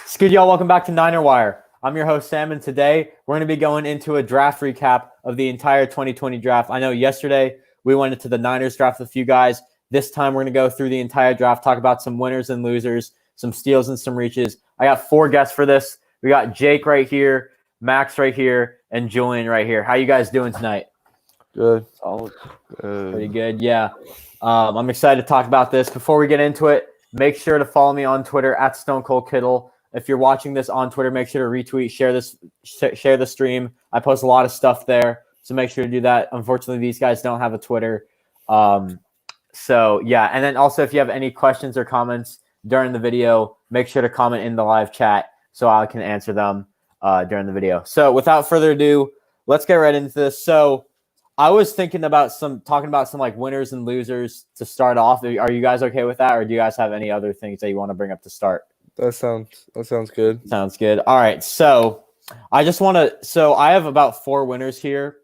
It's good, y'all. Welcome back to Niner Wire. I'm your host, Sam, and today we're going to be going into a draft recap of the entire 2020 draft. I know yesterday we went into the Niners draft with a few guys. This time we're going to go through the entire draft, talk about some winners and losers, some steals and some reaches. I got 4 guests for this. We got Jake right here, Max right here, and Julian right here. How you guys doing tonight? Good. Solid. Pretty good, yeah. I'm excited to talk about this. Before we get into it, make sure to follow me on Twitter at Stone Cold Kittle. If you're watching this on Twitter, make sure to retweet, share the stream. I post a lot of stuff there, so make sure to do that. Unfortunately, these guys don't have a Twitter. So, yeah. And then also, if you have any questions or comments during the video, make sure to comment in the live chat so I can answer them during the video. So, without further ado, let's get right into this. So, I was thinking about talking about some like winners and losers to start off. Are you guys okay with that, or do you guys have any other things that you want to bring up to start? That sounds good. Sounds good. All right. So I just want to. So I have about 4 winners here,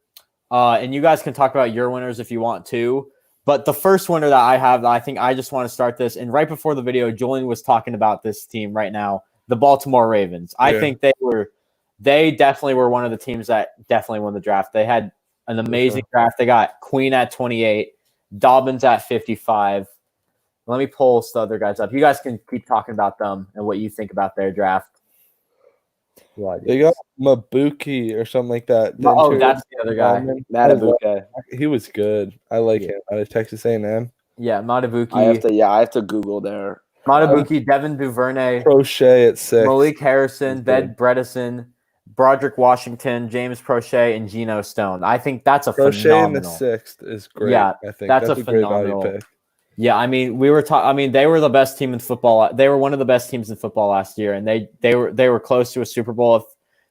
and you guys can talk about your winners if you want to. But the first winner that I have, I think I just want to start this. And right before the video, Julian was talking about this team right now, the Baltimore Ravens. I think they definitely were one of the teams that definitely won the draft. They had an amazing draft. They got Queen at 28, Dobbins at 55. Let me pull the other guys up. You guys can keep talking about them and what you think about their draft. They got Mabuki or something like that. Oh, that's the other guy. Madubuike. He was good. I like him out of Texas A&M. Yeah, Madubuike. I have to Google there. Madubuike, Devin Duvernay, Prochet at 6. Malik Harrison, Bed Bredesen, Broderick Washington, James Prochet, and Geno Stone. I think that's a Prochet phenomenal. in the 6th is great. Yeah, I think that's a great phenomenal value pick. Yeah, I mean, they were the best team in football. They were one of the best teams in football last year, and they were close to a Super Bowl. If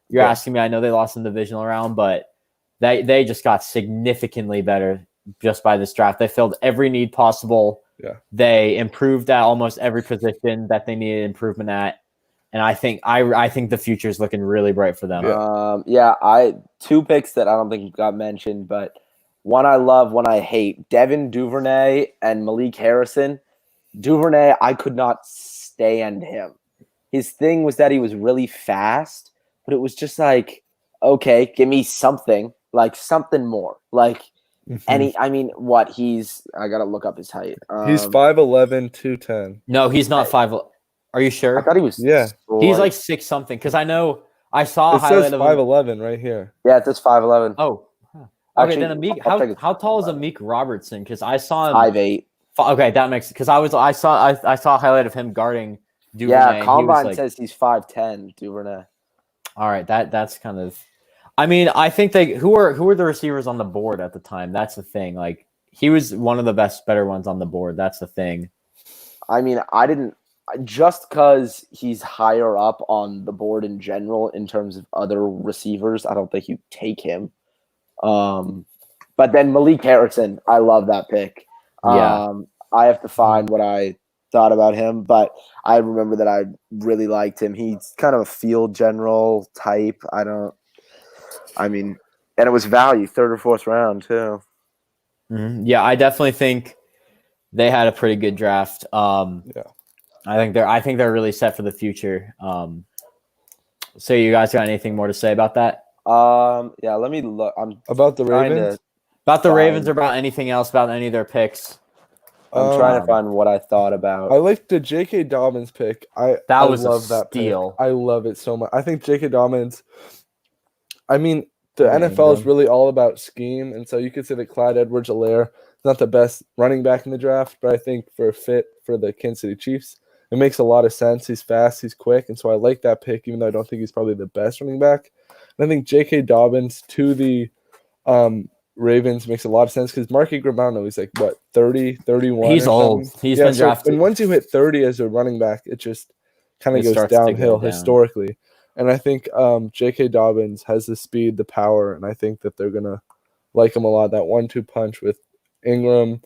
you're asking me, I know they lost in the divisional round, but they just got significantly better just by this draft. They filled every need possible. Yeah. They improved at almost every position that they needed improvement at, and I think the future is looking really bright for them. I 2 picks that I don't think got mentioned, but one I love, one I hate. Devin Duvernay and Malik Harrison. Duvernay, I could not stand him. His thing was that he was really fast, but it was just like, okay, give me something more. Like I got to look up his height. He's 5'11", 210. No, he's not 5. Are you sure? I thought he was. Yeah. He's like 6 something because I know I saw a It highlight says of 5'11" right here. Yeah, it says 5'11". Oh. Okay, Actually, then I'll take it. how tall is Amik Robertson? Because I saw him 5'8". Okay, that makes because I saw a highlight of him guarding Duvernay. Yeah, Combine says he's 5'10", Duvernay. All right, that's kind of. I mean, I think who were the receivers on the board at the time? That's the thing. Like he was one of the better ones on the board. That's the thing. I mean, I didn't just because he's higher up on the board in general in terms of other receivers. I don't think you take him. But then Malik Harrison, I love that pick. I have to find what I thought about him, but I remember that I really liked him. He's kind of a field general type. And it was value, 3rd or 4th round too. Mm-hmm. Yeah, I definitely think they had a pretty good draft. I think they're really set for the future. So you guys got anything more to say about that? Let me look. I'm about the Ravens. About the Ravens or about anything else about any of their picks? I'm trying to find what I thought about. I like the J.K. Dobbins pick. I love that steal. Pick. I love it so much. I think J.K. Dobbins. I mean, the NFL is really all about scheme, and so you could say that Clyde Edwards-Helaire is not the best running back in the draft, but I think for a fit for the Kansas City Chiefs, it makes a lot of sense. He's fast, he's quick, and so I like that pick, even though I don't think he's probably the best running back. And I think J.K. Dobbins to the Ravens makes a lot of sense because Mark Ingram, he's like, 30, 31? He's old. He's been drafted. And once you hit 30 as a running back, it just kind of goes downhill historically. And I think J.K. Dobbins has the speed, the power, and I think that they're going to like him a lot. That 1-2 punch with Ingram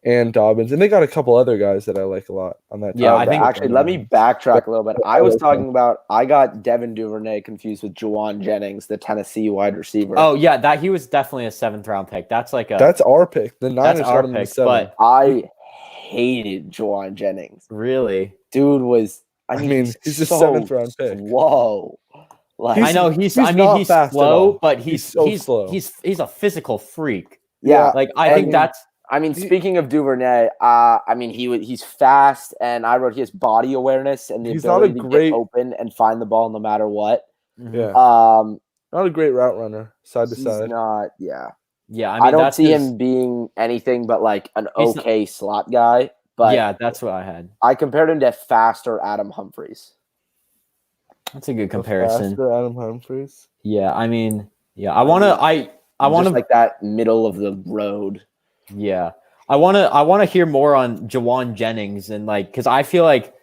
and Dobbins. And they got a couple other guys that I like a lot on that team. Yeah, I think actually, let me backtrack a little bit. I got Devin Duvernay confused with Juwan Jennings, the Tennessee wide receiver. Oh, yeah, he was definitely a 7th round pick. That's our pick. The Niners got him in the 7th. But I hated Juwan Jennings. Really? Dude was I I mean, mean, he's a so 7th-round pick. Slow. Like, I know he's not fast at slow, all. but He's so slow. he's a physical freak. yeah. Like I And- think that's I mean, He- speaking of Duvernay, I mean he's fast, and I wrote he has body awareness and the He's not a ability to great- get open and find the ball no matter what. Yeah, Um, not a great route runner, side to he's side. not. Yeah, yeah. I I, mean, don't that's see his- him being anything but like an He's not- okay slot guy. But yeah, that's what I had. I compared him to faster Adam Humphries. That's a good A comparison. faster Adam Humphries. Yeah, I mean, yeah. I want to. I Just want to. like that middle of the road. Yeah, I want to hear more on Jawan Jennings and like because I feel like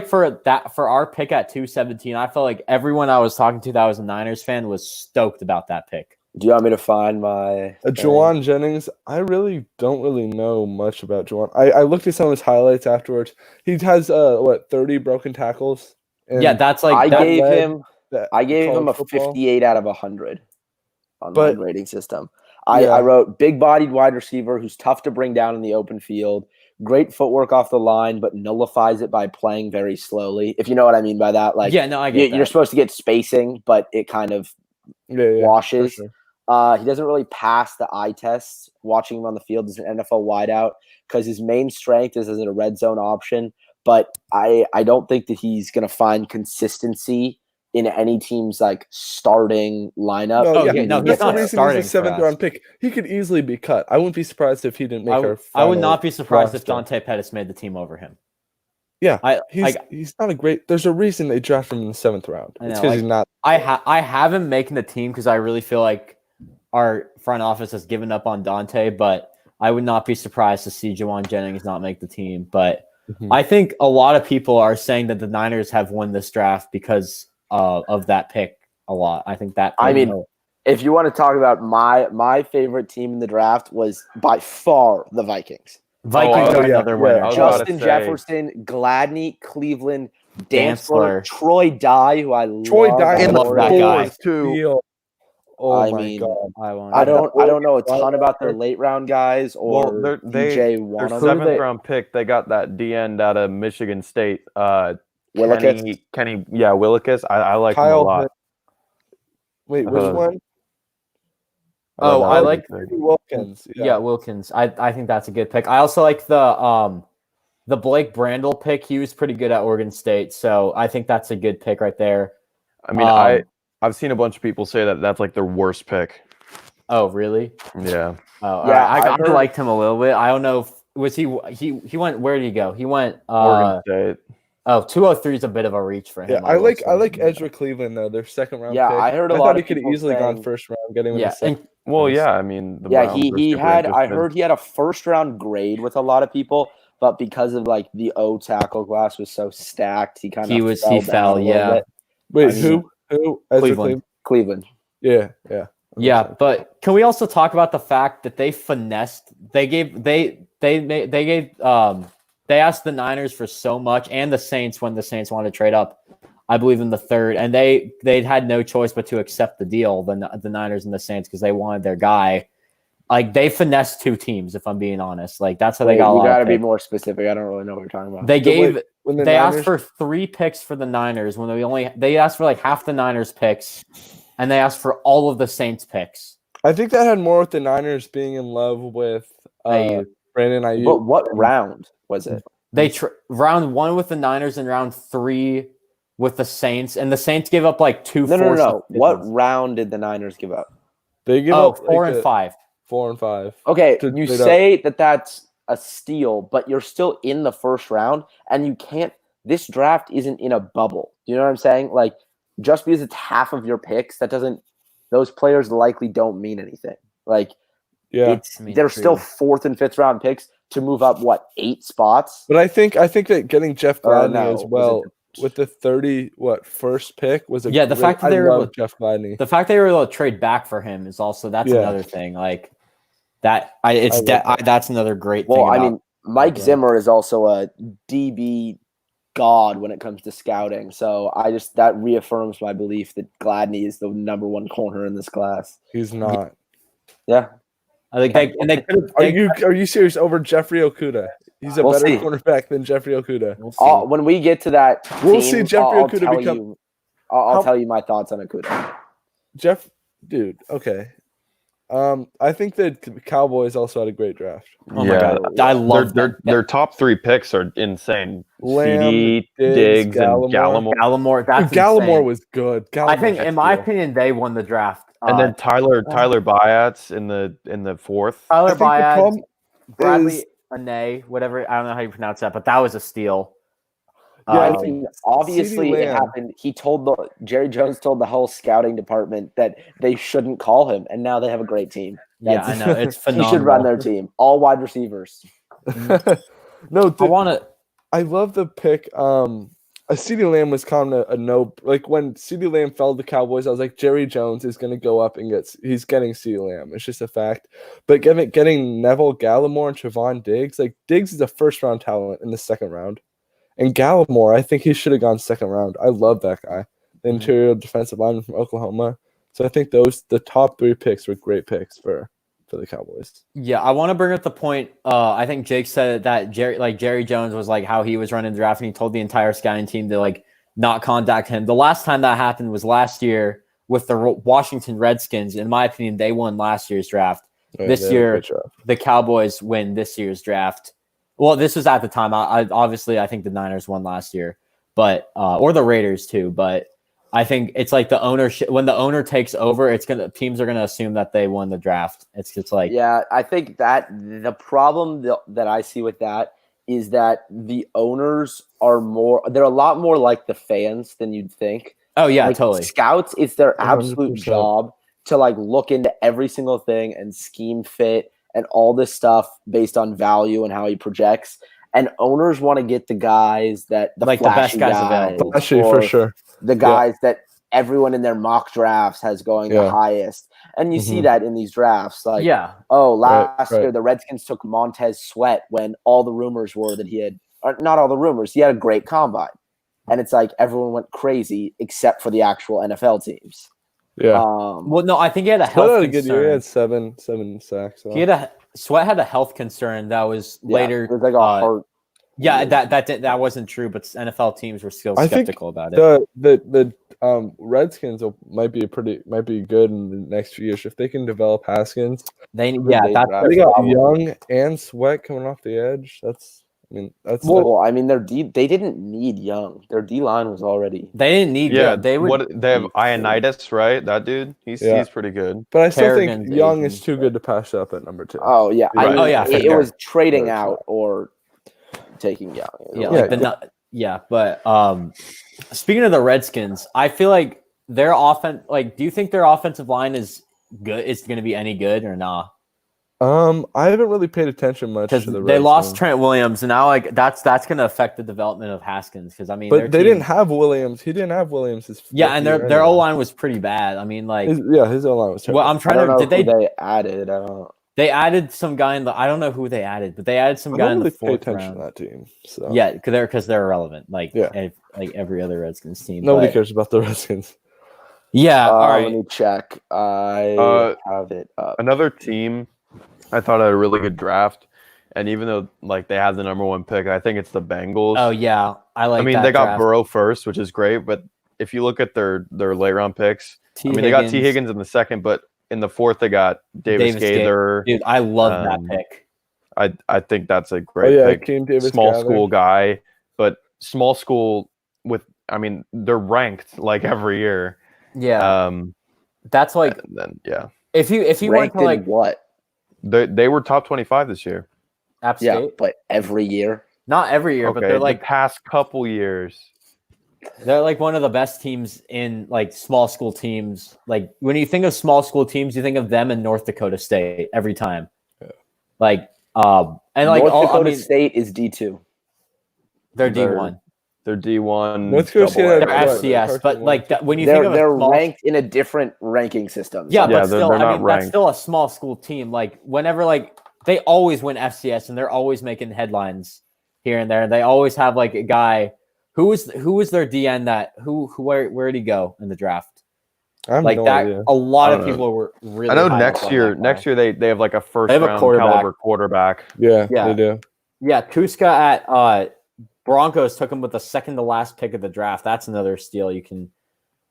for our pick at 217, I felt like everyone I was talking to that was a Niners fan was stoked about that pick. Do you want me to find my Jawan Jennings, I really don't really know much about Jawan. I looked at some of his highlights afterwards. He has 30 broken tackles. And Yeah, that's like I that, gave led him that I gave him a college football. 58 out of 100 on But- my rating system. Yeah. I wrote big-bodied wide receiver who's tough to bring down in the open field. Great footwork off the line, but nullifies it by playing very slowly. If you know what I mean by that, like yeah, no, I get that. you're supposed to get spacing, but it kind of Yeah, for washes. sure. He doesn't really pass the eye test. Watching him on the field as an NFL wideout because his main strength is as a red zone option. But I don't think that he's going to find consistency in any team's like starting lineup. No, Oh, yeah, yeah, no, he's that's the not reason starting he's a for us. 7th-round pick. He could easily be cut. I wouldn't be surprised if he didn't make our I would final not be surprised if roster. Dante Pettis made the team over him. Yeah, I he's not a great. There's a reason they drafted him in the 7th round. I It's know, because like- he's not. I have him making the team because I really feel like our front office has given up on Dante, but I would not be surprised to see Jawan Jennings not make the team. But Mhm. I think a lot of people are saying that the Niners have won this draft because of that pick a lot. I think that. I mean, if you want to talk about my favorite team in the draft was by far the Vikings. Vikings Oh, are yeah, another yeah. winner. I was about to Justin say- Jefferson, Gladney, Cleveland, Dantzler. Dantzler, Troy Dye, who I Troy love. Dye I in the love that him. guy. Steal. Oh I my mean, god! I don't know a ton about their late round guys or Well, they're- DJ Their Wanham. seventh round pick, they got that D end out of Michigan State. Willekes. Kenny, yeah, Willekes. I like him a Kyle. lot. Wait, which Uh, one? Oh, love I that like- pick. Wilkins. Yeah, Wilkins. I think that's a good pick. I also like the Blake Brandel pick. He was pretty good at Oregon State, so I think that's a good pick right there. I mean, Um, I've seen a bunch of people say that that's like their worst pick. Oh, really? Yeah, Oh, all Yeah, right. I I heard- liked him a little bit. I don't know if was he went. Where did he go? He went. Oregon State. 203 is a bit of a reach for him. Yeah, I will like say. Ezra Cleveland though. Their 2nd-round. Yeah, pick. I heard a I lot thought of he could have people easily gone saying- 1st round, getting him in Yeah, the 2nd. and Well, yeah, I mean, the Yeah, Browns he are super had. I interested. heard he had a 1st-round grade with a lot of people, but because of like the O tackle class was so stacked, he kind of he fell. Yeah, Wait, I mean- who? Ezra Cleveland. Cleveland. Yeah. yeah. But can we also talk about the fact that they finessed? They asked the Niners for so much, and the Saints when the Saints wanted to trade up. I believe in the 3rd, and they had no choice but to accept the deal. The Niners and the Saints because they wanted their guy. Like they finessed 2 teams. If I'm being honest, like that's how they got. A You lot got to of be picks. more specific. I don't really know what you're talking about. They So gave. wait, when the They Niners, asked for 3 picks for the Niners when they asked for like half the Niners picks, and they asked for all of the Saints picks. I think that had more with the Niners being in love with Ayuk. Brandon Ayuk. But what round was it? They round 1 with the Niners and round 3 with the Saints, and the Saints gave up like 2 No. fourths. What round did the Niners give up? They give Oh, up 4 and 5. 4 and 5. Okay, To you trade up. say that that's a steal, but you're still in the 1st round, and you can't. This draft isn't in a bubble. You know what I'm saying? Like, just because it's half of your picks, that doesn't. Those players likely don't mean anything. Like, Yeah, they're still 4th and 5th round picks to move up 8 spots. but I think that getting Jeff Or Gladney no, as was well it with the 1st pick was a Yeah, the fact that they I were- love Jeff Gladney. The fact they were able to trade back for him is also that's Yeah. another thing. Like that, that's another great Well, thing. I about- mean, Mike Yeah. Zimmer is also a DB god when it comes to scouting. So that reaffirms my belief that Gladney is the number 1 corner in this class. He's not. Yeah. I think they could have. Are you serious over Jeffrey Okuda? He's a We'll better see. cornerback than Jeffrey Okudah. We'll see. When we get to that, We'll team, see Jeffrey I'll Okudah tell become- you. I'll How- tell you my thoughts on Okudah. Dude, okay. I think that Cowboys also had a great draft. Oh my god, I love their top 3 picks are insane. Lamb, CD, Diggs, Diggs, and Gallimore. Gallimore. That's Gallimore insane. was good. I think, Gallimore in my was good. opinion, they won the draft. And then Tyler Byatts in the 4th. Tyler I think the Byard, problem Bradley is- Ane, whatever. I don't know how you pronounce that, but that was a steal. Yeah, I I Um, think mean, obviously CeeDee it Lamb- happened. Jerry Jones told the whole scouting department that they shouldn't call him, and now they have a great team. yeah, I know it's He phenomenal. should run their team, all wide receivers. No, I want to. I love the pick. CeeDee Lamb was kind of a no. Like when CeeDee Lamb fell to the Cowboys, I was like, Jerry Jones is going to go up and he's getting CeeDee Lamb. It's just a fact. But getting Neville Gallimore and Trevon Diggs, like Diggs is a first round talent in the second round, and Gallimore, I think he should have gone second round. I love that guy, the interior defensive lineman from Oklahoma. So I think the top 3 picks were great picks for the Cowboys. Yeah, I want to bring up the point. I think Jake said that Jerry Jones was like how he was running the draft, and he told the entire scouting team to like not contact him. The last time that happened was last year with the Washington Redskins. In my opinion, they won last year's draft. This they had a year, great draft. the Cowboys win this year's draft. Well, this was at the time. I obviously I think the Niners won last year, but or the Raiders too. But I think it's like the ownership when the owner takes over, teams are gonna assume that they won the draft. It's just like Yeah, I think that the problem that I see with that is that the owners they're a lot more like the fans than you'd think. oh yeah, Like, totally. Scouts, it's their absolute 100%. job to like look into every single thing and scheme fit and all this stuff based on value and how he projects. And owners want to get the guys that Like the best flashy guys available. Actually, or for sure. the guys that everyone in their mock drafts has going the Yeah. highest. And you see Mhm. that in these drafts. Like, Yeah, last right. year the Redskins took Montez Sweat when all the rumors were that he had, or not all the rumors, he had a great combine. And it's like everyone went crazy except for the actual NFL teams. Yeah. well, no, I think he had a Sweat health had a good year. He concern. had seven sacks. So. Sweat had a health concern that was later. It was like a heart. Yeah, that wasn't true, but NFL teams were still I think skeptical about it. The Redskins might be good in the next few years if they can develop Haskins. They they that's draft. They the got problem. Young and Sweat coming off the edge. That's Well, I mean, they didn't need Young. Their D line was already. They didn't need. Yeah, they would. they have Ioannidis, right? That dude, he's pretty good. But I still Kerrigan's think Young Asian. is too good to pass up at number 2. Oh yeah, Right. I mean, Oh, yeah, for it sure. was trading Right. out or taking Young. Yeah, Yeah, like but speaking of the Redskins, I feel like their offense. Like, do you think their offensive line is good? Is going to be any good or not? I haven't really paid attention much Because to the they lost Redskins. Trent Williams, and now like that's going to affect the development of Haskins. Because I mean, But their they team- didn't have Williams. He didn't have Williams. Yeah, and their O line was pretty bad. I mean, like, His O line was terrible. well, I'm I trying don't to. know Did who they? they added. I don't. They added some guy in the. I don't know who they added, but they added some I guy don't in the really pay fourth attention round. to that team. So Yeah, because they're irrelevant. Like Yeah. like every other Redskins team. nobody but- cares about the Redskins. Yeah. all Let right. me check. I have it up. Another team I thought had a really good draft, and even though like they have the number 1 pick, I think it's the Bengals. Oh yeah, I like. I mean, that they got draft. Burrow first, which is great, but if you look at their late round picks, T. I mean, they got T. Higgins in the second, but in the 4th they got Davis Gaither. Dude, I love that Um, pick. I think that's a Oh great yeah, pick. Akeem Davis. Small Gaither. school guy, but small school with. I mean, they're ranked like every year. Yeah, Um, that's like and then yeah, if you went Ranked to in like what? they were top 25 this year. App Yeah, State, but every year. not every year, but Okay, they're the like past couple years. they're like one of the best teams in like small school teams. Like when you think of small school teams, you think of them in North Dakota State every time. Yeah. Like and like North Dakota I mean, State is D2. they're they're- D1. They're D1. North Dakota State double had A. They're what? FCS, but like when you They're think of a small ranked in a different ranking system. Yeah, Yeah, but they're- still, they're I not mean, that's ranked. still a small school team. Like whenever, like they always win FCS, and they're always making headlines here and there. They always have like a guy who was their DN that where'd he go in the draft? I have Like no that, idea. a lot I of don't know. people were really. I know high next up on year. that guy. Next year they have like a first They have a round quarterback. caliber quarterback. Yeah, Yeah. they do. Yeah, Kuska at Broncos took him with the second to last pick of the draft. That's another steal you can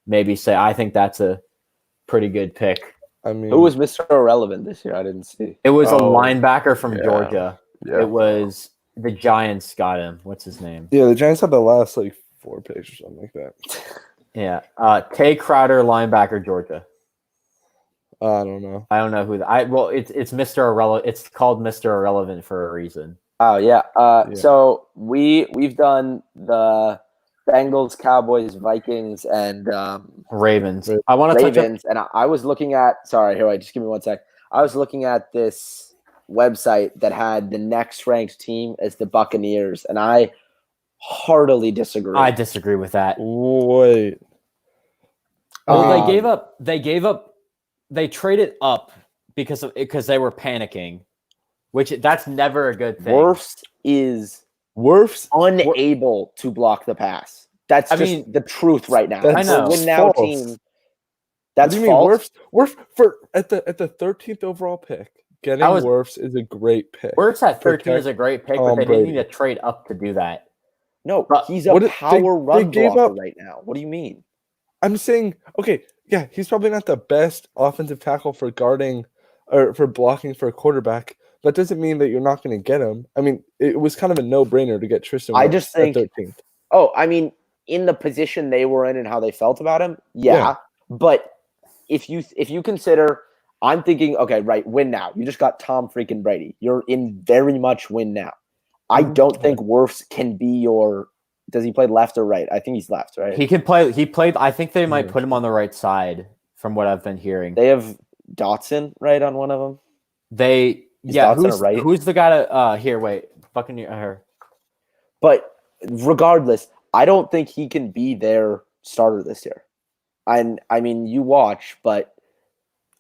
maybe say. I think that's a pretty good pick. I mean, Who was Mr. Irrelevant this year? I didn't see. It was a Oh, linebacker from yeah. Georgia. Yeah. It was the Giants got him. What's his name? Yeah, the Giants had the last like 4 picks or something like that. Yeah. Tay Crowder, linebacker, Georgia. I don't know. I don't know who it's Mr. Irrelevant. It's called Mr. Irrelevant for a reason. Oh yeah. Yeah. So we've done the Bengals, Cowboys, Vikings, and Ravens. I want to touch up. Ravens. And I was looking at. Sorry, here. Wait, just give me 1 sec. I was looking at this website that had the next ranked team as the Buccaneers, and I heartily disagree. I disagree with that. Wait. Well, they gave up. They traded up because they were panicking, which that's never a good thing. Wirfs is Wirfs. unable to block the pass. That's the truth right now. That's I know. Win now false. team. That's what do you false. mean? Wirfs for at the 13th overall pick. Getting Wirfs is a great pick. Wirfs at 13 is a great pick, but they didn't Brady. need to trade up to do that. No, But he's a what did- power they run gave blocker up- right now. What do you mean? I'm saying, okay, yeah, he's probably not the best offensive tackle for guarding or for blocking for a quarterback. That doesn't mean that you're not going to get him. I mean, it was kind of a no-brainer to get Tristan I Wirfs just think- at 13th. Oh, I mean, in the position they were in and how they felt about him, yeah. But if you consider, I'm thinking, okay, right, win now. You just got Tom freaking Brady. You're in very much win now. I don't think Wirfs can be your. Does he play left or right? I think he's left, right? He can play. He played. I think they might put him on the right side, from what I've been hearing. They have Dotson right on one of them. They Is Dotson Who's a right? who's the guy to here? Wait, fucking her. But regardless, I don't think he can be their starter this year. And I mean, you watch, but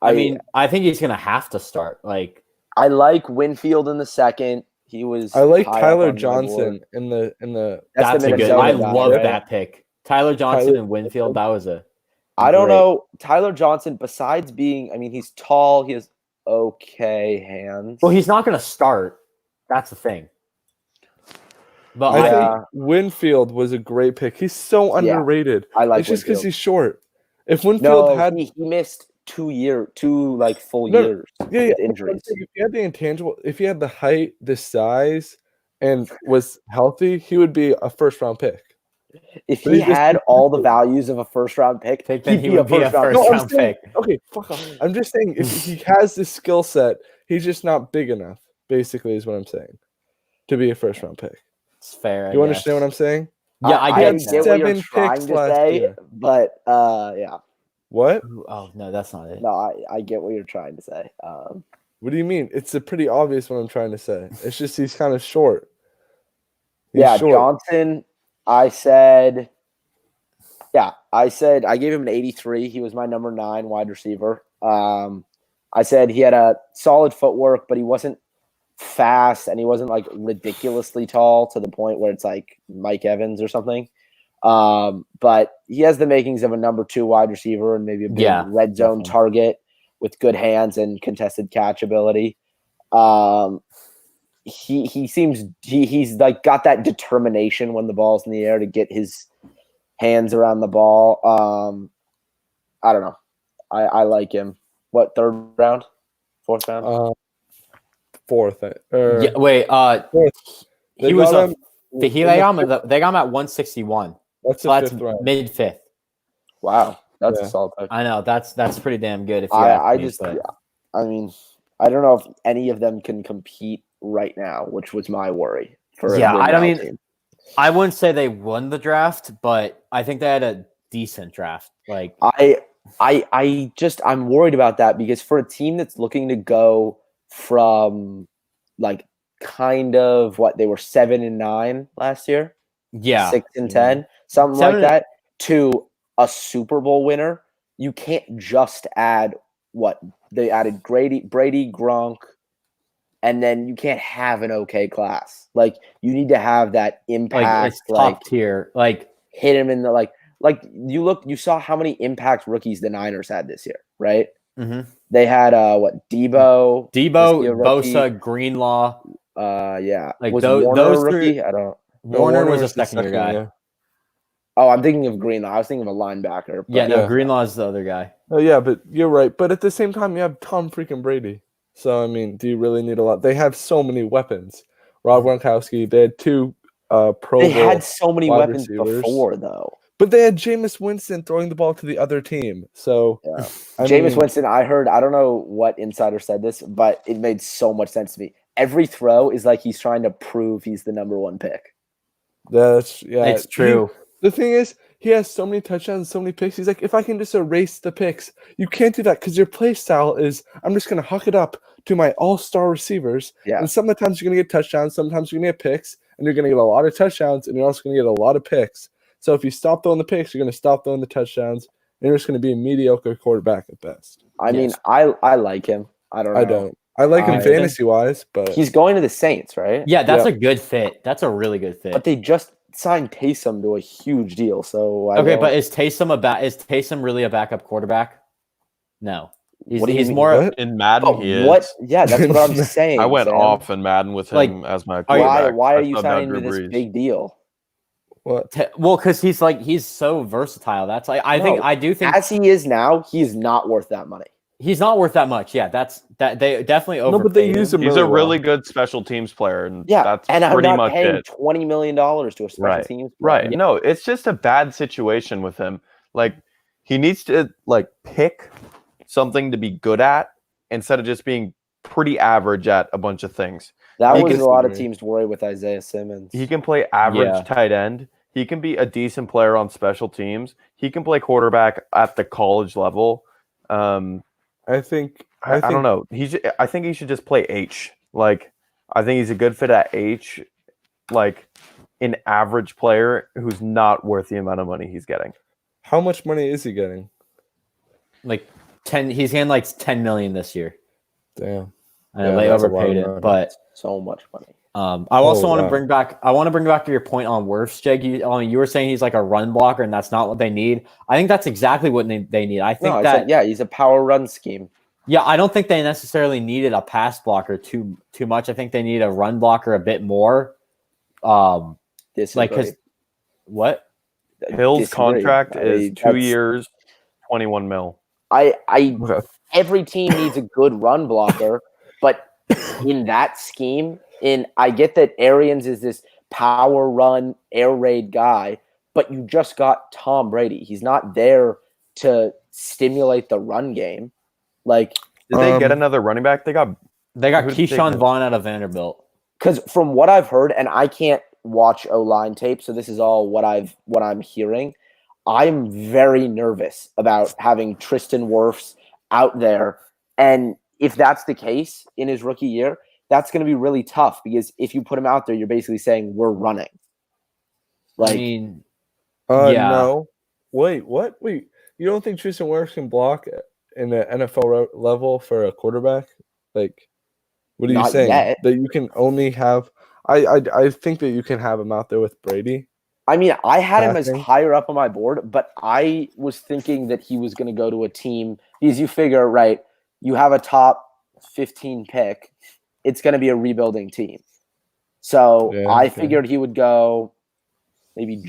I mean, I think he's gonna have to start. Like, I like Winfield in the second. He was. I like high up Tyler on my Johnson board. in the. that's the a good. Minnesota I guy, love right? that pick. Tyler Johnson Tyler- and Winfield. That was a. I don't great- know. Tyler Johnson, besides being, I mean, he's tall. He has okay hands. Well, he's not gonna start. That's the thing. But I Yeah. think Winfield was a great pick. He's so Yeah, underrated. I like It's just because Winfield. he's short. If Winfield No, had he missed 2 like full No, years yeah, with yeah. injuries. If he had the intangible, if he had the height, the size, and was healthy, he would be a first-round pick. If But he he just- had all the values of a first round pick, then he'd he be a would be a first round first pick. I'm round saying, pick. okay, fuck off. I'm just saying if he has the skill set, he's just not big enough. Basically, is what I'm saying to be a first-round pick. It's fair. Do you understand what I'm saying? Yeah, I I get get that. what you're 7 trying picks to last say, year. but yeah, What? Oh no, that's not it. no, I get what you're trying to say. What do you mean? It's a pretty obvious what I'm trying to say. It's just he's kind of short. He's Yeah, short. Johnson, I said I gave him an 83. He was my number 9 wide receiver. I said he had a solid footwork, but he wasn't fast and he wasn't like ridiculously tall to the point where it's like Mike Evans or something. But he has the makings of a number 2 wide receiver and maybe a big red zone definitely. target with good hands and contested catch ability. He seems he's like got that determination when the ball's in the air to get his hands around the ball. I don't know. I like him. What, 3rd round? 4th round? 4th. Yeah, wait. They He was got a. him They in got the him. They got him at 161. That's So the that's 5th round. mid 5th. Wow, that's Yeah. a solid pick. I know that's pretty damn good. If you I ask me, just but- I mean, I don't know if any of them can compete right now, which was my worry for a Yeah, win I don't now mean- team. I wouldn't say they won the draft, but I think they had a decent draft. Like, I'm worried about that because for a team that's looking to go from like kind of what they were 7-9 last year, yeah, 6-10, something 7 like that, to a Super Bowl winner, you can't just add what they added Brady, Gronk, and then you can't have an okay class. Like you need to have that like impact, it's like top tier. Like, hit him in the like you saw how many impact rookies the Niners had this year, right? mhm. They had Debo, Debo, was he a rookie? Bosa, Greenlaw, Yeah. Like, was those Warner a three- rookie? I don't. No, Warner was a the second-year guy. year. Oh, I'm thinking of Greenlaw. I was thinking of a linebacker. Yeah, but- no, Yeah. Greenlaw's the other guy. Oh yeah, but you're right. But at the same time, you have Tom freaking Brady. So I mean, do you really need a lot? They have so many weapons. Rob Gronkowski. They had 2 Pro They Bowl had so many wide weapons receivers. before, though. But they had Jameis Winston throwing the ball to the other team. So Yeah. I Jameis mean, Winston, I don't know what insider said this, but it made so much sense to me. Every throw is like he's trying to prove he's the number 1 pick. That's It's true. The thing is, he has so many touchdowns, so many picks. He's like, if I can just erase the picks, you can't do that because your play style is I'm just gonna huck it up to my all-star receivers. Yeah. And sometimes you're gonna get touchdowns, sometimes you're gonna get picks, and you're gonna get a lot of touchdowns, and you're also gonna get a lot of picks. So if you stop throwing the picks, you're gonna stop throwing the touchdowns, and you're just gonna be a mediocre quarterback at best. I mean, Yes. I like him. I don't know. I don't. I like him I- fantasy wise, but He's going to the Saints, right? Yeah, that's Yeah. a good fit. That's a really good fit. But they just signed Taysom to a huge deal. So Okay, but is Taysom really a backup quarterback? No. What do you He's mean? more What? In Madden, Oh, he is. what? Yeah, that's what I'm saying. I went Sam. off in Madden with Like, him as my are you- quarterback. Why are I you subbed out signing Drew to this Brees. big deal? what? well, because he's so versatile. That's like I do think As he is now, he is not worth that money. he's not worth that much. Yeah, that they definitely No, but overpaid they use him. him He's a really really well. good special teams player, and Yeah, that's and I'm pretty not much paying it. $20 million to a special Right. teams player. Right. No, it's just a bad situation with him. Like, he needs to pick something to be good at instead of just being pretty average at a bunch of things. That He was can- a lot of teams' worry with Isaiah Simmons. He can play average Yeah. tight end. He can be a decent player on special teams. He can play quarterback at the college level. I think I don't know. I think he should just play H. Like, I think he's a good fit at H. Like, an average player who's not worth the amount of money he's getting. How much money is he getting? Like 10. He's getting like 10 million this year. Damn. I know Yeah, they that's a lot overpaid of it, money. but So much money. I also Oh, want to wow. bring back. I want to bring back to your point on Wirfs, Jake. You were saying he's like a run blocker, and that's not what they need. I think that's exactly what they need. I think No, I that said, yeah, he's a power run scheme. yeah, I don't think they necessarily needed a pass blocker too much. I think they need a run blocker a bit more. Disagree. Because what? Hill's Disagree. contract is 2 that's- years, 21 mil. I Okay. every team needs a good run blocker, but in that scheme, I get that Arians is this power run air raid guy, but you just got Tom Brady. He's not there to stimulate the run game. Like, Did they get Um, another running back? They got They got Who did they Keyshawn get? Vaughn out of Vanderbilt. because from what I've heard, and I can't watch O-line tape, so this is all what I'm hearing. I'm very nervous about having Tristan Wirfs out there, and if that's the case in his rookie year, that's going to be really tough because if you put him out there, you're basically saying we're running. I Like, mean, Yeah. No. Wait, what? Wait, you don't think Tristan Wirfs can block in the NFL level for a quarterback? Like, what are you Not saying? yet. That you can only have? I think that you can have him out there with Brady. I mean, I had him as Passing. higher up on my board, but I was thinking that he was going to go to a team because you figure, right, you have a top 15 pick, it's going to be a rebuilding team. So Yeah, I okay. figured he would go maybe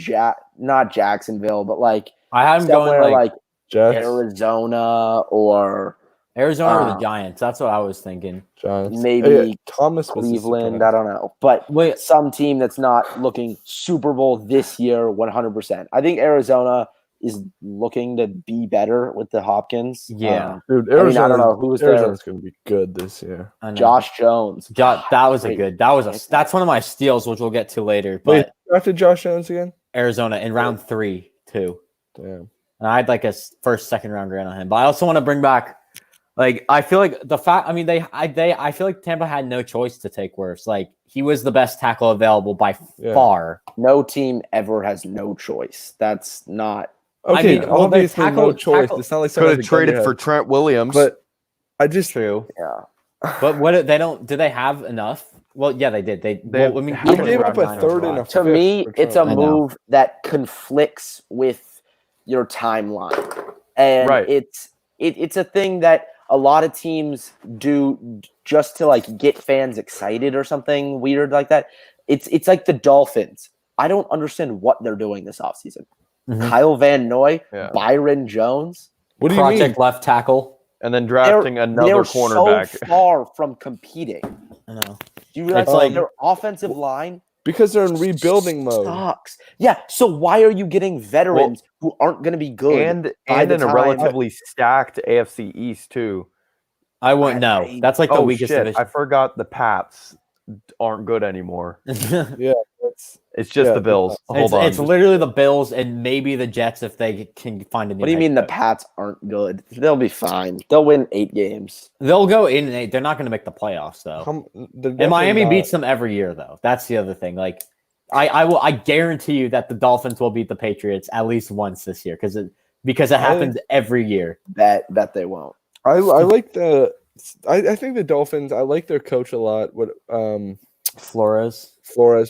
not Jacksonville, but like I had him somewhere going like Jets, Arizona or Arizona or the uh, Giants. That's what I was thinking. Giants, maybe Yeah, Thomas was a Cleveland. surprise. I don't know. But Wait, some team that's not looking Super Bowl this year 100%. I think Arizona is looking to be better with the Hopkins. Yeah. Dude, I mean, Arizona. I don't know who's there. Arizona's going to be good this year. I know. Josh Jones. That was a Great. good. That's one of my steals, which we'll get to later. But Wait, after Josh Jones again? Arizona in round 3 too. Damn. And I had like a first, second round grade on him. But I also want to bring back, like, I feel like the fact. I mean, I feel like Tampa had no choice to take Wirfs. Like, he was the best tackle available by Yeah. far. No team ever has no choice. That's not. Okay, mean, well, they obviously no choice. It's not like could someone have has a gun to traded your for head. Trent Williams. But I just True. Yeah. But what they don't? Do they have enough? Well, yeah, they did. Well, I mean, They they gave up a round 9 third and a overall. To fifth me, for it's a Trent. I know. move that conflicts with your timeline, and Right. it's a thing that a lot of teams do just to like get fans excited or something weird like that. It's like the Dolphins. I don't understand what they're doing this offseason. Mhm. Kyle Van Noy, Yeah. Byron Jones. What do you Project mean? left tackle. And then drafting another they're cornerback. so far from competing. I know. Do you realize It's like- their offensive line Because they're in rebuilding mode. sucks? Yeah. So why are you getting veterans who aren't going to be good? and by the in a time- relatively stacked AFC East too. I wouldn't know. I- That's like the Oh weakest shit! I division. forgot the Pats aren't good anymore. That's, It's just Yeah, the Bills. Hold on. It's literally the Bills and maybe the Jets if they can find a new What do you head mean the coach. Pats aren't good? They'll be fine. They'll win 8 games. They'll go 8-8. They're not going to make the playoffs though. And Miami beats them every year though. That's the other thing. Like I guarantee you that the Dolphins will beat the Patriots at least once this year because it happens every year. Bet they won't. I like the. I think the Dolphins. I like their coach a lot. What Flores.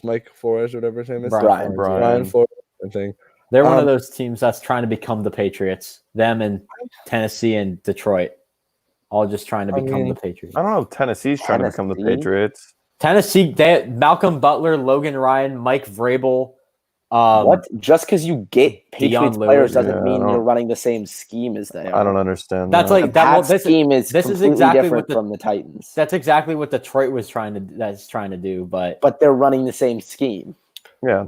Mike Flores, whatever his name is. Brian. Brian Flores. I think. They're one of Um, those teams that's trying to become the Patriots. Them and Tennessee and Detroit. All just trying to I become mean, the Patriots. I don't know if Tennessee's trying to become the Tennessee? Patriots. Tennessee, Malcolm Butler, Logan Ryan, Mike Vrabel. What? Just because you get Patriots Lewis, players doesn't yeah, I mean don't- you're running the same scheme as they are. I don't understand. That's that. like The that. Well, Pats this, scheme is this is completely exactly what different the- from the Titans. that's exactly what Detroit was trying to do. But But they're running the same scheme. yeah.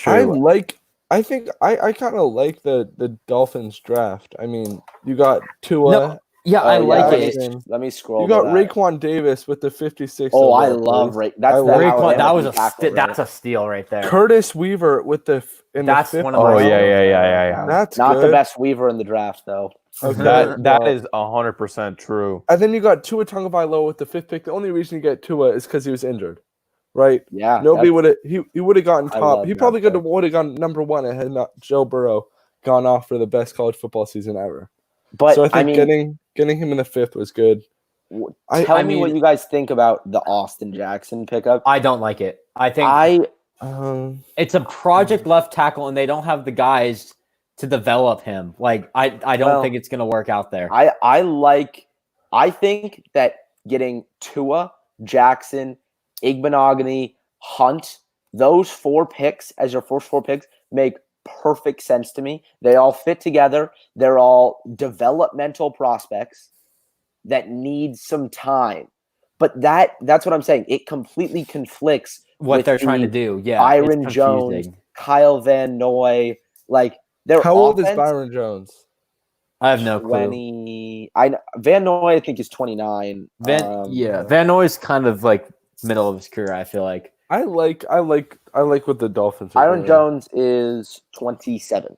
I think I kind of like the Dolphins draft. I mean, you got Tua. No, yeah, I Oh, like yeah, it. Let me scroll. You got to that. Raekwon Davis with the 56th. Oh, I overall love pick. Ray. That's I the like Raekwon, that was tackle, that's right? a steal right there. Curtis Weaver with the in That's the fifth. one of Oh my- yeah. That's Not good. the best Weaver in the draft, though. Okay. That Well, is 100% true. And then you got Tua Tagovailoa with the 5th pick. The only reason you get Tua is because he was injured, right? Yeah. Nobody that's- would have. He would have gotten I top. love He that probably pick. would have gone number 1 and had not Joe Burrow gone off for the best college football season ever. But So I think I mean, getting him in the 5th was good. tell I me what mean- you guys think about the Austin Jackson pickup. I don't like it. I think Um, it's a project left tackle, and they don't have the guys to develop him. Like I don't Well, think it's gonna work out there. I think that getting Tua, Jackson, Igbenogany, Hunt, those 4 picks as your first 4 picks make perfect sense to me. They all fit together. They're all developmental prospects that need some time. But that's what I'm saying. It completely conflicts What with they're trying to the do, yeah. Byron it's Jones, confusing. Kyle Van Noy, like their how old is offense- Byron Jones? I have no clue. 20. Van Noy, I think, is 29. Van Noy's kind of like middle of his career. I feel like I like what the Dolphins are Byron doing. Jones is 27.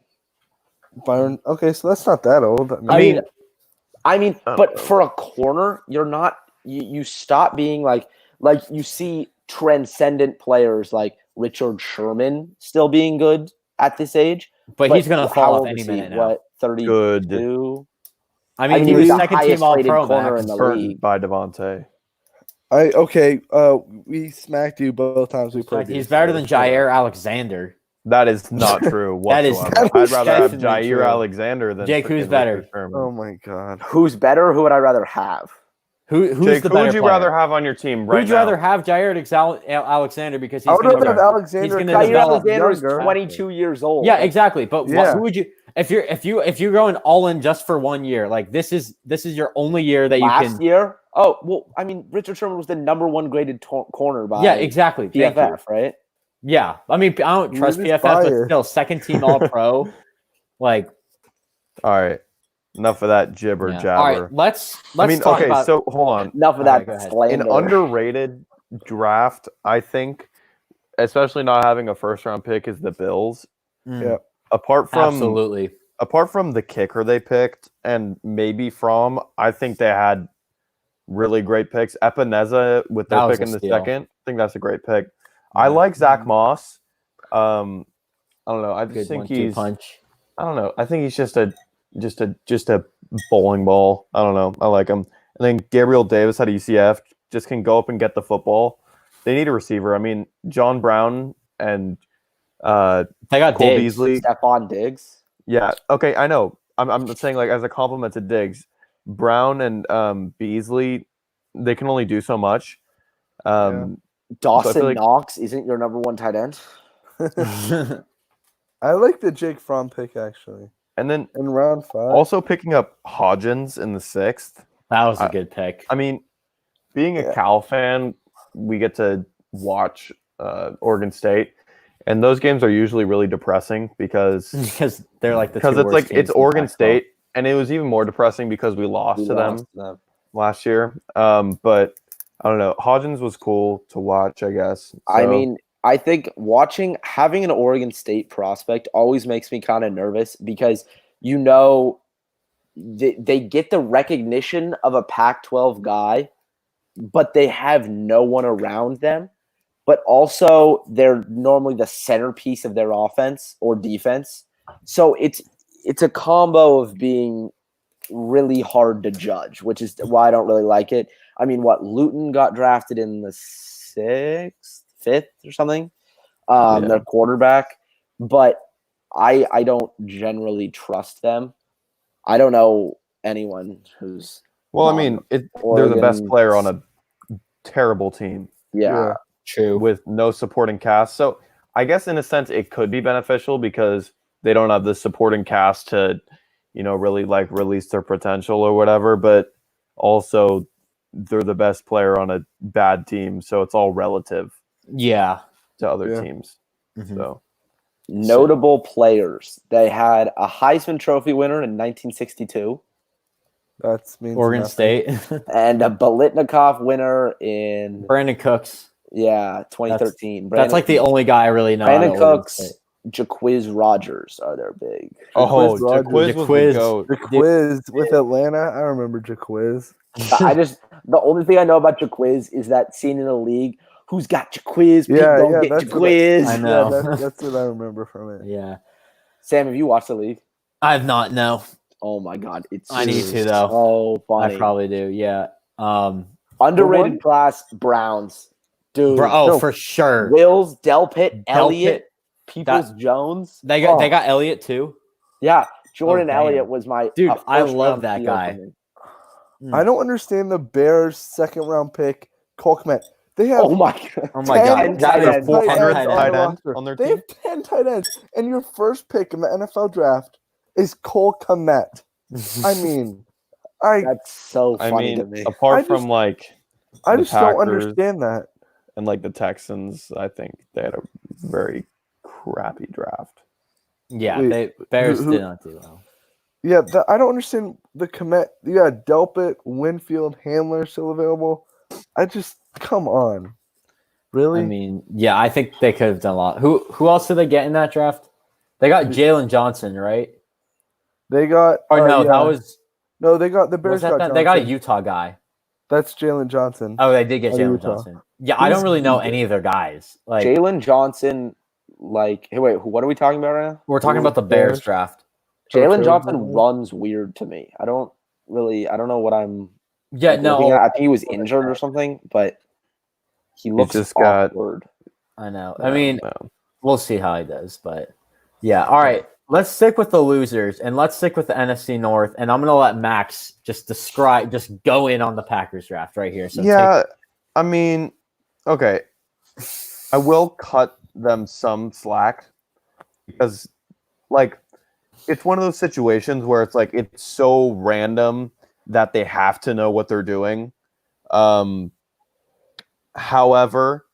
Byron. Okay, so that's not that old. I mean, Oh. but for a corner, you're not. You stop being like you see transcendent players like Richard Sherman still being good at this age. but he's gonna how fall off old any is he? minute now. What 32? Good. I mean, he he's was the second team highest All rated Pro, corner Max. in the Confirmed league. by Devontae. We smacked you both times we played. He's better than Jair Alexander. That is not true That is- whatsoever. I'd rather have definitely Jair true. Alexander than Jake, who's freaking better? Richard Sherman. Oh my god. Who's better? Who would I rather have? Who's Jake, the who better would you player? rather have on your team right Who'd you now? rather have, Jair Alexander? Because he's I would gonna rather have develop- Alexander. gonna Jair develop Alexander is younger. 22 years old. Yeah, exactly. But Yeah. who would you if you're going all in just for 1 year? Like this is your only year that you Last can. year? Oh, well, I mean, Richard Sherman was the number 1 graded corner by Yeah, exactly. Thank you. PFF, right? Yeah, I mean, I don't trust You're just PFF, but biased. still, second team All Pro. Like, All right. Enough of that jibber yeah. jabber. All right, let's I mean, talk okay, about. so hold on. Enough of All that right, go ahead. slander. An underrated draft, I think, especially not having a first round pick, is the Bills. Mm, Yeah. Apart from absolutely. the kicker they picked, and maybe from, I think they had really great picks. Epineza with their That was pick a in the steal. second. I think that's a great pick. I Yeah. like Zach Moss. I don't know. I just Good think 1-2 he's. punch. I don't know. I think he's just a bowling ball. I don't know. I like him. And then Gabriel Davis at UCF just can go up and get the football. They need a receiver. I mean, John Brown and They got Cole Diggs. Beasley. Stephon Diggs. Yeah. Okay, I know. I'm saying like as a compliment to Diggs, Brown and Beasley, they can only do so much. Dawson like- Knox isn't your number one tight end. I like the Jake Fromm pick actually And then in round 5. also picking up Hodgins in the 6th. That was a good pick. I mean, being a Cal fan, we get to watch Oregon State, and those games are usually really depressing because they're like because it's like it's Oregon State, and it was even more depressing because we lost to them last year. But I don't know. Hodgins was cool to watch, I guess. I mean, I think having an Oregon State prospect always makes me kind of nervous because they get the recognition of a Pac-12 guy, but they have no one around them. But also, they're normally the centerpiece of their offense or defense. So it's a combo of being really hard to judge, which is why I don't really like it. I mean, Luton got drafted in the 6th, 5th or something, their quarterback. But I don't generally trust them. I don't know anyone who's well, I mean, they're the best player on a terrible team. Yeah. True. With no supporting cast. So I guess in a sense it could be beneficial because they don't have the supporting cast to, really like release their potential or whatever. But also they're the best player on a bad team. So it's all relative to other teams. Mm-hmm. So notable players. They had a Heisman Trophy winner in 1962. That means Oregon nothing. State. And a Biletnikoff winner in Brandon Cooks. 2013. That's like the only guy I really know. Brandon Cooks, Jaquiz Rogers are their big. Jaquiz was Jaquiz. the GOAT. Jaquiz with Atlanta. I remember Jaquiz. The only thing I know about Jaquiz is that scene in the league. Who's got Jaquiz? Don't get Jaquiz. I know. Yeah, that's what I remember from it. Yeah. Sam, have you watched the league? I have not. No. Oh my god, I need to though. So funny. I probably do. Yeah. Underrated class Browns. Dude, for sure. Wills, Delpit, Elliott, Peoples-Jones. They got Elliott too. Yeah, Jordan damn. Elliott was my dude. I first love round that steal guy. for me. I don't understand the Bears' second round pick, Cole Kmet. They have Oh my god! Oh my god. tight ends. 400 tight tight ends. end on their They team. have 10 tight ends, and your first pick in the NFL draft is Cole Kmet. I mean, That's so funny to me. Apart from like I the just don't Packers understand that. and like the Texans, I think they had a very crappy draft. Yeah, Wait, Bears who- did not do well. Yeah, I don't understand the Kmet. You got Delpit, Winfield, Handler still available. Come on. Really? I mean, yeah, I think they could have done a lot. Who else did they get in that draft? They got Jalen Johnson, right? they got. Or no, yeah. that was No, they got the Bears. was that got that? Johnson. They got a Utah guy. That's Jalen Johnson. Oh, they did get Out of Jalen Utah. Johnson. Yeah, I don't He's really know good. any of their guys. Like Jalen Johnson, hey, wait, what are we talking about right now? we're talking about the Bears Bears. draft. Jalen Okay. Johnson runs weird to me. I don't know what I'm. Yeah, looking no, at. I think he was injured or something, but he looks just got- awkward. I know. I mean, No. we'll see how he does, but yeah. All right, let's stick with the losers and let's stick with the NFC North. And I'm gonna let Max just go in on the Packers draft right here. So I mean, okay. I will cut them some slack because, like, it's one of those situations where it's like it's so random that they have to know what they're doing. However,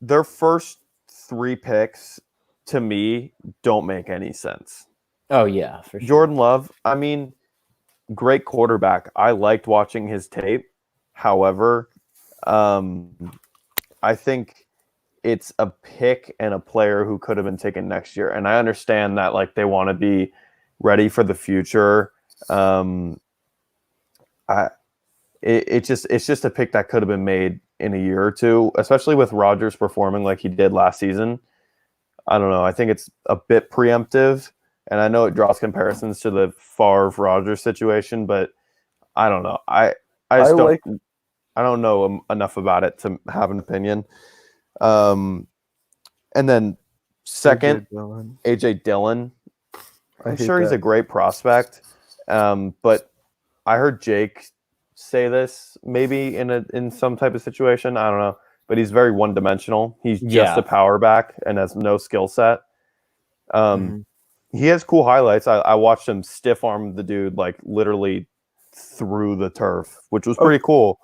their first 3 picks to me don't make any sense. oh yeah, for sure. Jordan Love, I mean, great quarterback. I liked watching his tape. However, I think it's a pick and a player who could have been taken next year. And I understand that like they want to be ready for the future. It's just a pick that could have been made in a year or two, especially with Rodgers performing like he did last season. I don't know. I think it's a bit preemptive, and I know it draws comparisons to the Favre-Rodgers situation, but I don't know. I don't know enough about it to have an opinion. And then second, AJ Dillon. AJ Dillon. I'm sure he's a great prospect, but I heard Jake say this maybe in some type of situation. I don't know, but he's very one dimensional. He's just a power back and has no skill set. He has cool highlights. I watched him stiff arm the dude like literally through the turf, which was pretty cool.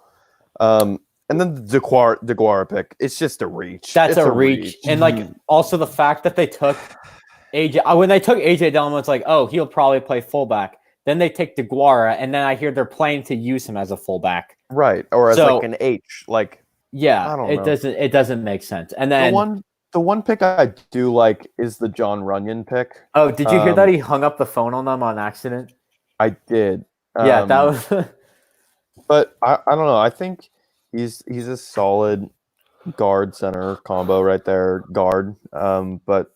And then the DeGuara pick, it's just a reach. That's a reach. And like also the fact that they took AJ when they took AJ Dillon, it's like, oh, he'll probably play fullback. Then they take DeGuara, and then I hear they're planning to use him as a fullback. Right. Or as like an H. Like yeah, I don't know. It doesn't make sense. And then the one pick I do like is the John Runyon pick. Oh, did you hear that he hung up the phone on them on accident? I did. Yeah, that was but I don't know. I think he's a solid guard center combo right there, guard. But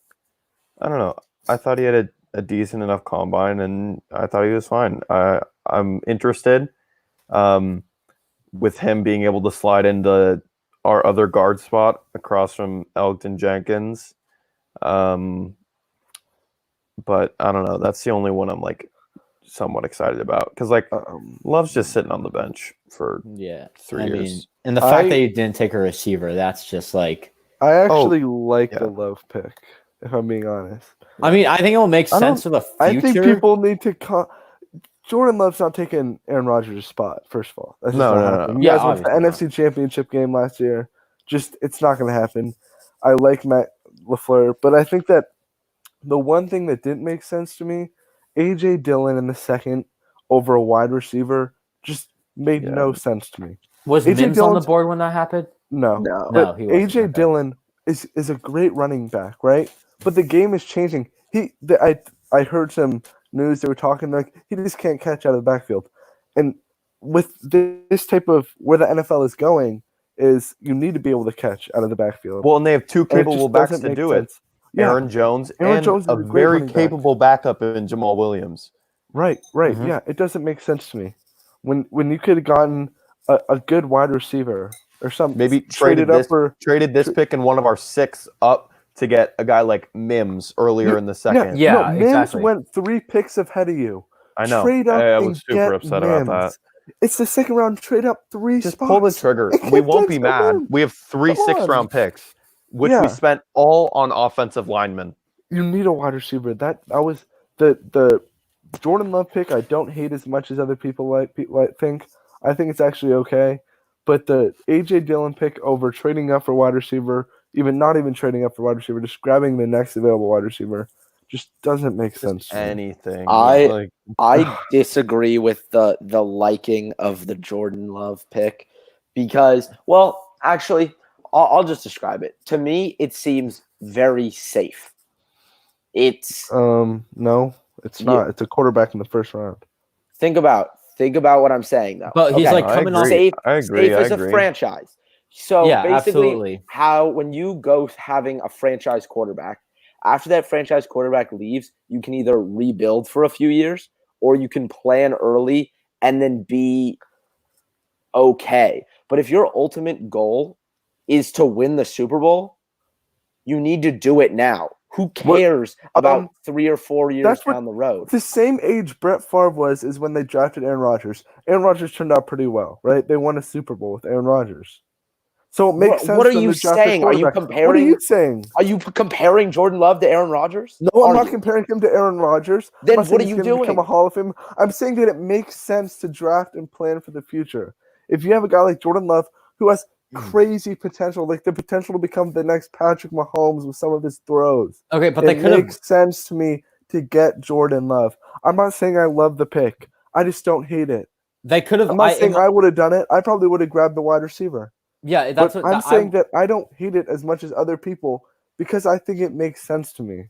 I don't know. I thought he had a decent enough combine, and I thought he was fine. I'm interested with him being able to slide into our other guard spot across from Elgton Jenkins. But I don't know. That's the only one I'm like somewhat excited about because like Love's just sitting on the bench for 3 years. And the fact that you didn't take a receiver, that's just like I actually like the Love pick, if I'm being honest. I mean, I think it will make sense for the future. I think people need to Jordan Love's not taking Aaron Rodgers' spot, first of all. That's just not happening. You guys went to the NFC Championship game last year. It's not going to happen. I like Matt LaFleur, but I think that the one thing that didn't make sense to me, A.J. Dillon in the second over a wide receiver just made no sense to me. Was Mims on the board when that happened? No. He wasn't. A.J. Dillon is a great running back, right? But the game is changing. I heard some news they were talking like he just can't catch out of the backfield, and with this type of where the NFL is going is you need to be able to catch out of the backfield. Well, and they have two capable backs to do it. Aaron Jones and a very capable backup in Jamal Williams. Right. Yeah, it doesn't make sense to me when you could have gotten a good wide receiver or something. Maybe traded this pick and one of our 6 up to get a guy like Mims earlier in the second. Mims went 3 picks ahead of you. I know. Trade up I was super upset Mims. about that. It's the second round. Trade up 3 Just spots. pull the trigger. We won't be mad. We have 3 6th-round picks, which we spent all on offensive linemen. You need a wide receiver. That was the Jordan Love pick. I don't hate as much as other people think. I think it's actually okay. But the A.J. Dillon pick over trading up for wide receiver, not even trading up for wide receiver, just grabbing the next available wide receiver, just doesn't make sense. Anything. I disagree with the liking of the Jordan Love pick because, well, actually, I'll just describe it. To me, it seems very safe. It's no, it's not. It's a quarterback in the first round. Think about what I'm saying though. But he's like coming off safe. I agree. Safe as a franchise. So basically, absolutely. how when you go having a franchise quarterback, after that franchise quarterback leaves, you can either rebuild for a few years or you can plan early and then be okay. But if your ultimate goal is to win the Super Bowl, you need to do it now. Who cares about 3 or 4 years down the road? The same age Brett Favre is when they drafted Aaron Rodgers. Aaron Rodgers turned out pretty well, right? They won a Super Bowl with Aaron Rodgers. So it makes sense. What are you saying? Are you comparing? What are you saying? Are you comparing Jordan Love to Aaron Rodgers? No, I'm not comparing him to Aaron Rodgers. Then what are you doing? Become a Hall of Fame. I'm saying that it makes sense to draft and plan for the future. If you have a guy like Jordan Love who has crazy potential, like the potential to become the next Patrick Mahomes with some of his throws. Okay, but they could have. It makes sense to me to get Jordan Love. I'm not saying I love the pick. I just don't hate it. They could have. I'm not saying I would have done it. I probably would have grabbed the wide receiver. Yeah, that's what I'm saying. That I don't hate it as much as other people because I think it makes sense to me.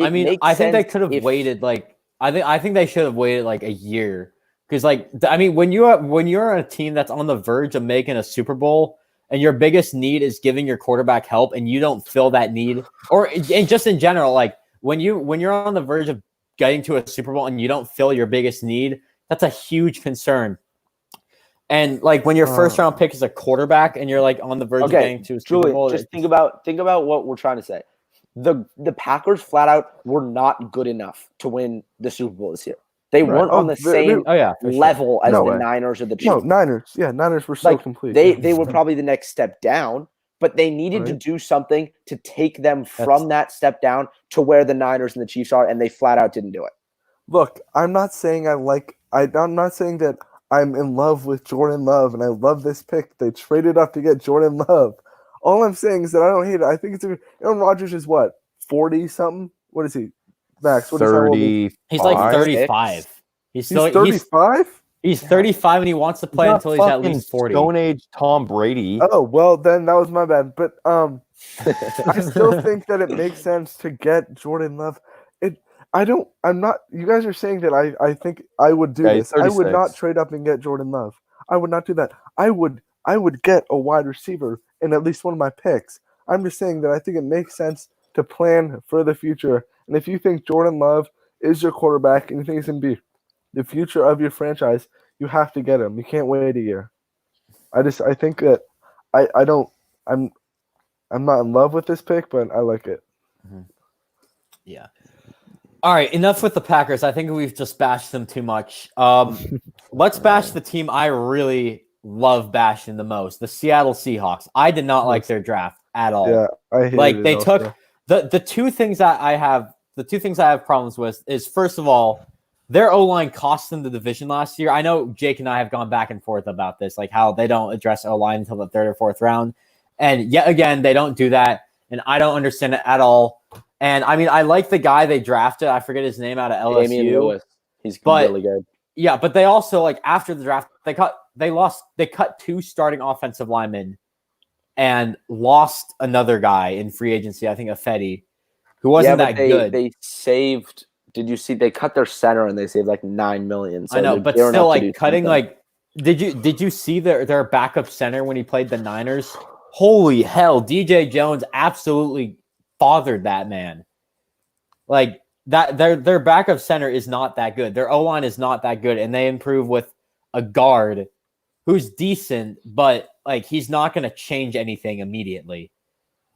I think they could have waited. Like, I think they should have waited like a year. Because, like, I mean, when you're on a team that's on the verge of making a Super Bowl and your biggest need is giving your quarterback help and you don't fill that need, and just in general, like when you're on the verge of getting to a Super Bowl and you don't fill your biggest need, that's a huge concern. And like when your first round pick is a quarterback and you're like on the verge of getting to a Super Bowl, just think about what we're trying to say. the Packers flat out were not good enough to win the Super Bowl this year. They weren't on the same Oh yeah, for sure. level as No the way. Niners or the Chiefs. No, Niners. Yeah, Niners were so Like, complete. they were probably the next step down, but they needed to Right. do something to take them from that step down to where the Niners and the Chiefs are, and they flat out didn't do it. Look, I'm not saying I'm not saying that I'm in love with Jordan Love and I love this pick. They traded up to get Jordan Love. All I'm saying is that I don't hate it. I think Aaron Rodgers is what, 40 something? What is he? Max, what is how old is he? 30. He's like 35. 35. He's still He's 35? he's 35 and he wants to play Not until he's at fucking least 40. Stone Age Tom Brady. Oh, well, then that was my bad. But I still think that it makes sense to get Jordan Love. You guys are saying that I think I would do Yeah, he's this. I would not 36. trade up and get Jordan Love. I would not do that. I would get a wide receiver in at least one of my picks. I'm just saying that I think it makes sense to plan for the future. And if you think Jordan Love is your quarterback and you think he's going to be the future of your franchise, you have to get him. You can't wait a year. I think that I'm not in love with this pick, but I like it. Yeah. All right, enough with the Packers. I think we've just bashed them too much. Let's bash the team I really love bashing the most, the Seattle Seahawks. I did not like their draft at all. Yeah, I hate Like it they also. took the two things that I have problems with is, first of all, their O-line cost them the division last year. I know Jake and I have gone back and forth about this, like how they don't address O-line until the third or fourth round. And yet again, they don't do that. And I don't understand it at all. And I mean, I like the guy they drafted. I forget his name, out of LSU. Damian Lewis. He's But- really good. Yeah, but they also, like, after the draft, they cut two starting offensive linemen and lost another guy in free agency, I think Afedi, who wasn't that good. They saved. Did you see? They cut their center and they saved like $9 million. So I know, they're but gearing still, up to do like, cutting, something. like, did you see their backup center when he played the Niners? Holy hell, DJ Jones absolutely fathered that man. Like, that their backup center is not that good. Their O-line is not that good, and they improve with a guard who's decent, but like he's not going to change anything immediately.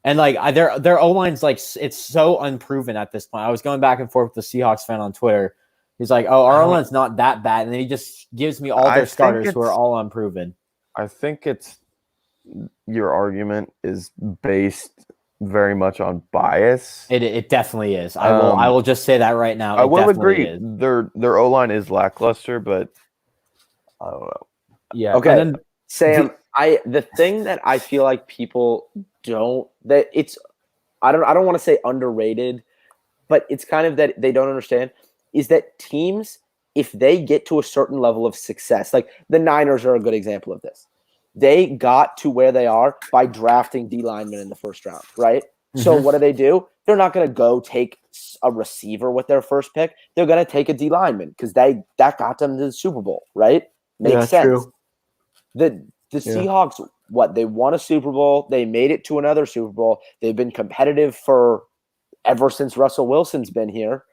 And like their O-line's like, it's so unproven at this point. I was going back and forth with the Seahawks fan on Twitter. He's like, "Oh, our O-line's not that bad," and then he just gives me all I their think starters who are it's- all unproven. I think your argument is based very much on bias. It definitely is. I will just say that right now. I It will definitely agree. is. Their O-line is lackluster, but I don't know. Yeah. Okay. And then, Sam, the thing that I feel like people don't I don't want to say underrated, but it's kind of that they don't understand is that teams, if they get to a certain level of success, like the Niners are a good example of this. They got to where they are by drafting D linemen in the first round, right? So what do? They're not going to go take a receiver with their first pick. They're going to take a D lineman because that got them to the Super Bowl, right? Makes sense. true. The Seahawks, they won a Super Bowl. They made it to another Super Bowl. They've been competitive ever since Russell Wilson's been here.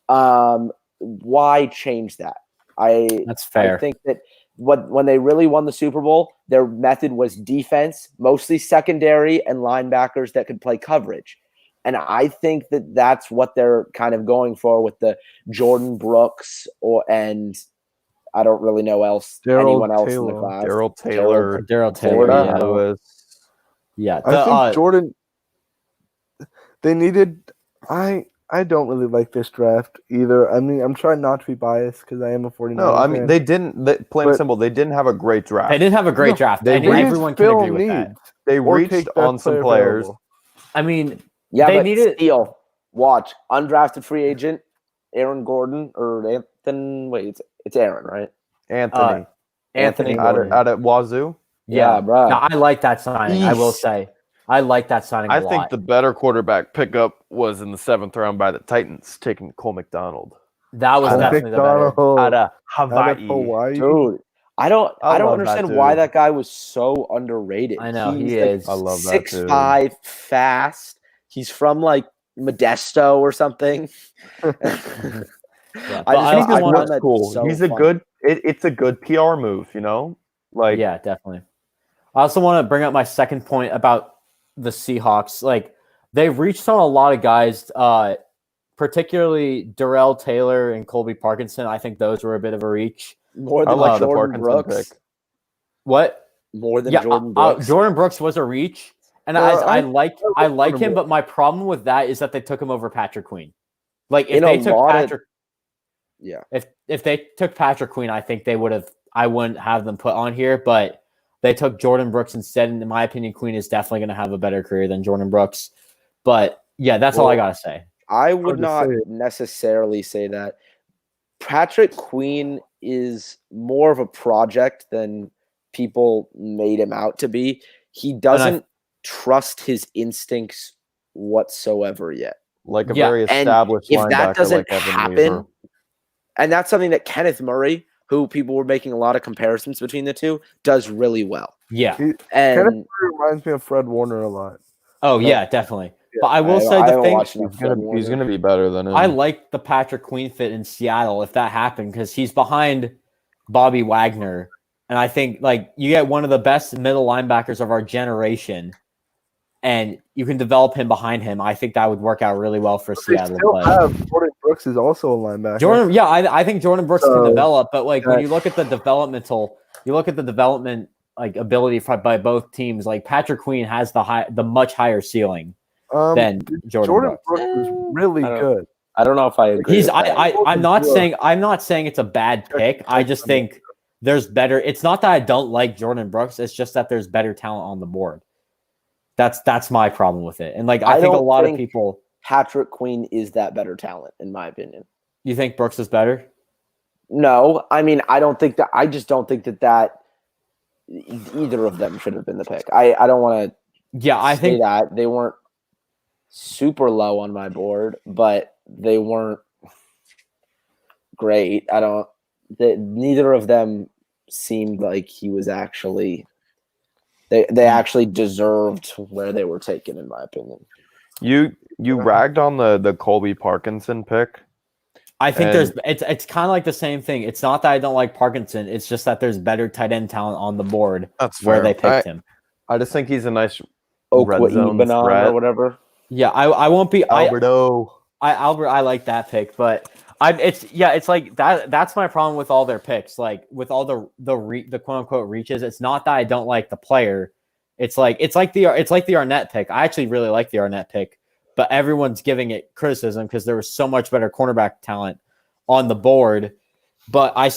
Why change that? That's fair. I think that when they really won the Super Bowl, their method was defense, mostly secondary and linebackers that could play coverage. And I think that that's what they're kind of going for with the Jordan Brooks and I don't really know anyone else in the class. Darryl Taylor, Daryl Taylor. Florida. Yeah. Lewis. Yeah. I think Jordan. They needed. I don't really like this draft either. I mean, I'm trying not to be biased because I am a 49er No, I mean fan. they didn't. Plain and But- simple, they didn't have a great draft. They didn't have a great No, draft. they and reached everyone can fill agree with that. needs They or reached take best on some player players. available. I mean, Yeah, They but needed- steal. Watch undrafted free agent Aaron Gordon or Anthony. Wait, it's Aaron, right? Anthony Anthony Anthony out Gordon. at Wazoo. Yeah, bro. No, I like that signing. I will Eesh. say, I like that signing. I a think lot. the better quarterback pickup was in the 7th round by the Titans, taking Cole McDonald that was Out of definitely the better. McDonald, out of out Hawaii. of Hawaii. Dude, I don't I love that understand why dude. that guy was so underrated. I know, He's he like is. I love that dude. 6'5", fast. He's from like Modesto or something. Yeah, I but just I think I he found looks that cool. so He's a funny. good. It's a good PR move, you know. Like Yeah, definitely. I also want to bring up my second point about the Seahawks. Like, they've reached on a lot of guys, particularly Darrell Taylor and Colby Parkinson. I think those were a bit of a reach. More I than like the Jordan Parkinson Brooks. pick. What? More than Yeah, Jordan Brooks. Jordan Brooks was a reach, and I like him, but my problem with that is that they took him over Patrick Queen. Like if they took Patrick, if they took Patrick Queen, I think I wouldn't have them put on here, but they took Jordan Brooks instead. And in my opinion, Queen is definitely going to have a better career than Jordan Brooks. But yeah, that's all I gotta say. I would not necessarily say that. Patrick Queen is more of a project than people made him out to be. He doesn't trust his instincts whatsoever yet. Like a very established linebacker. If that doesn't like Evan happen, Weaver. and that's something that Kenneth Murray, who people were making a lot of comparisons between the two, does really well. Yeah. Kenneth And Murray reminds me of Fred Warner a lot. Oh yeah, definitely. Yeah, but I will say the thing He's gonna be better than him. I like the Patrick Queen fit in Seattle if that happened because he's behind Bobby Wagner, and I think like you get one of the best middle linebackers of our generation, and you can develop him behind him. I think that would work out really well for Seattle. Jordan Brooks is also a linebacker. I think Jordan Brooks can develop, but like when you look at the development like ability by both teams, like Patrick Queen has the much higher ceiling than Jordan Brooks is really good. I don't know if I agree. I'm not saying it's a bad pick. I just think there's better. It's not that I don't like Jordan Brooks. It's just that there's better talent on the board. That's my problem with it. And like I think a lot of people. Patrick Queen is that better talent, in my opinion. You think Brooks is better? No, I mean I don't think that. I just don't think that either of them should have been the pick. I don't want to. Yeah, I think that they weren't super low on my board, but they weren't great. Neither of them seemed like he was actually. They actually deserved where they were taken, in my opinion. You ragged on the Colby Parkinson pick. I think it's kind of like the same thing. It's not that I don't like Parkinson. It's just that there's better tight end talent on the board where they picked him. I just think he's a nice red zone threat or whatever. Yeah, I won't be Alberto. I like that pick, but it's like that. That's my problem with all their picks. Like with all the quote unquote reaches. It's not that I don't like the player. It's like the Arnett pick. I actually really like the Arnett pick, but everyone's giving it criticism because there was so much better cornerback talent on the board. But I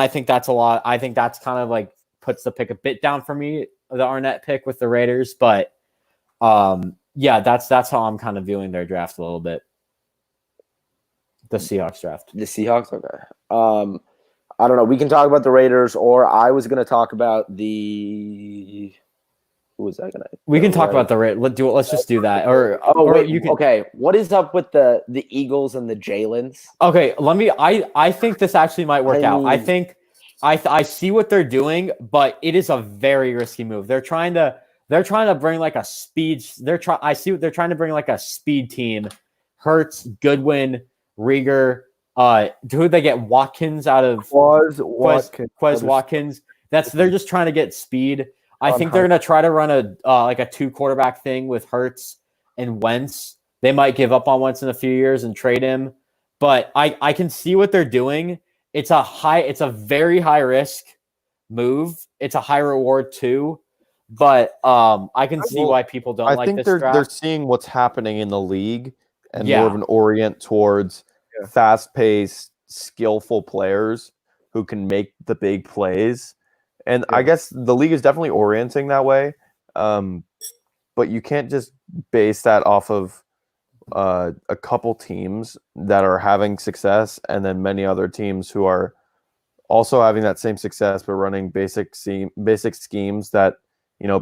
think that's a lot. I think that's kind of like puts the pick a bit down for me, the Arnett pick with the Raiders. But yeah, that's how I'm kind of viewing their draft a little bit. The Seahawks draft. The Seahawks, okay. I don't know. We can talk about the Raiders, or I was going to talk about the. Who was I going to? We can talk about the Raiders. Let's just do that. Okay. What is up with the Eagles and the Jalen's? Okay, I think this actually might work out. I think I see what they're doing, but it is a very risky move. They're trying to bring like a speed. I see what they're trying to bring like a speed team. Hurts, Goodwin, Rieger. Who they get? Watkins out of Quez Watkins. They're just trying to get speed. I think they're going to try to run a 2 quarterback thing with Hurts and Wentz. They might give up on Wentz in a few years and trade him, but I can see what they're doing. It's a very high risk move. It's a high reward too, but I can see why people don't like this draft. They're seeing what's happening in the league and more of an orient towards fast-paced, skillful players who can make the big plays. And I guess the league is definitely orienting that way, but you can't just base that off of a couple teams that are having success and then many other teams who are also having that same success but running basic schemes that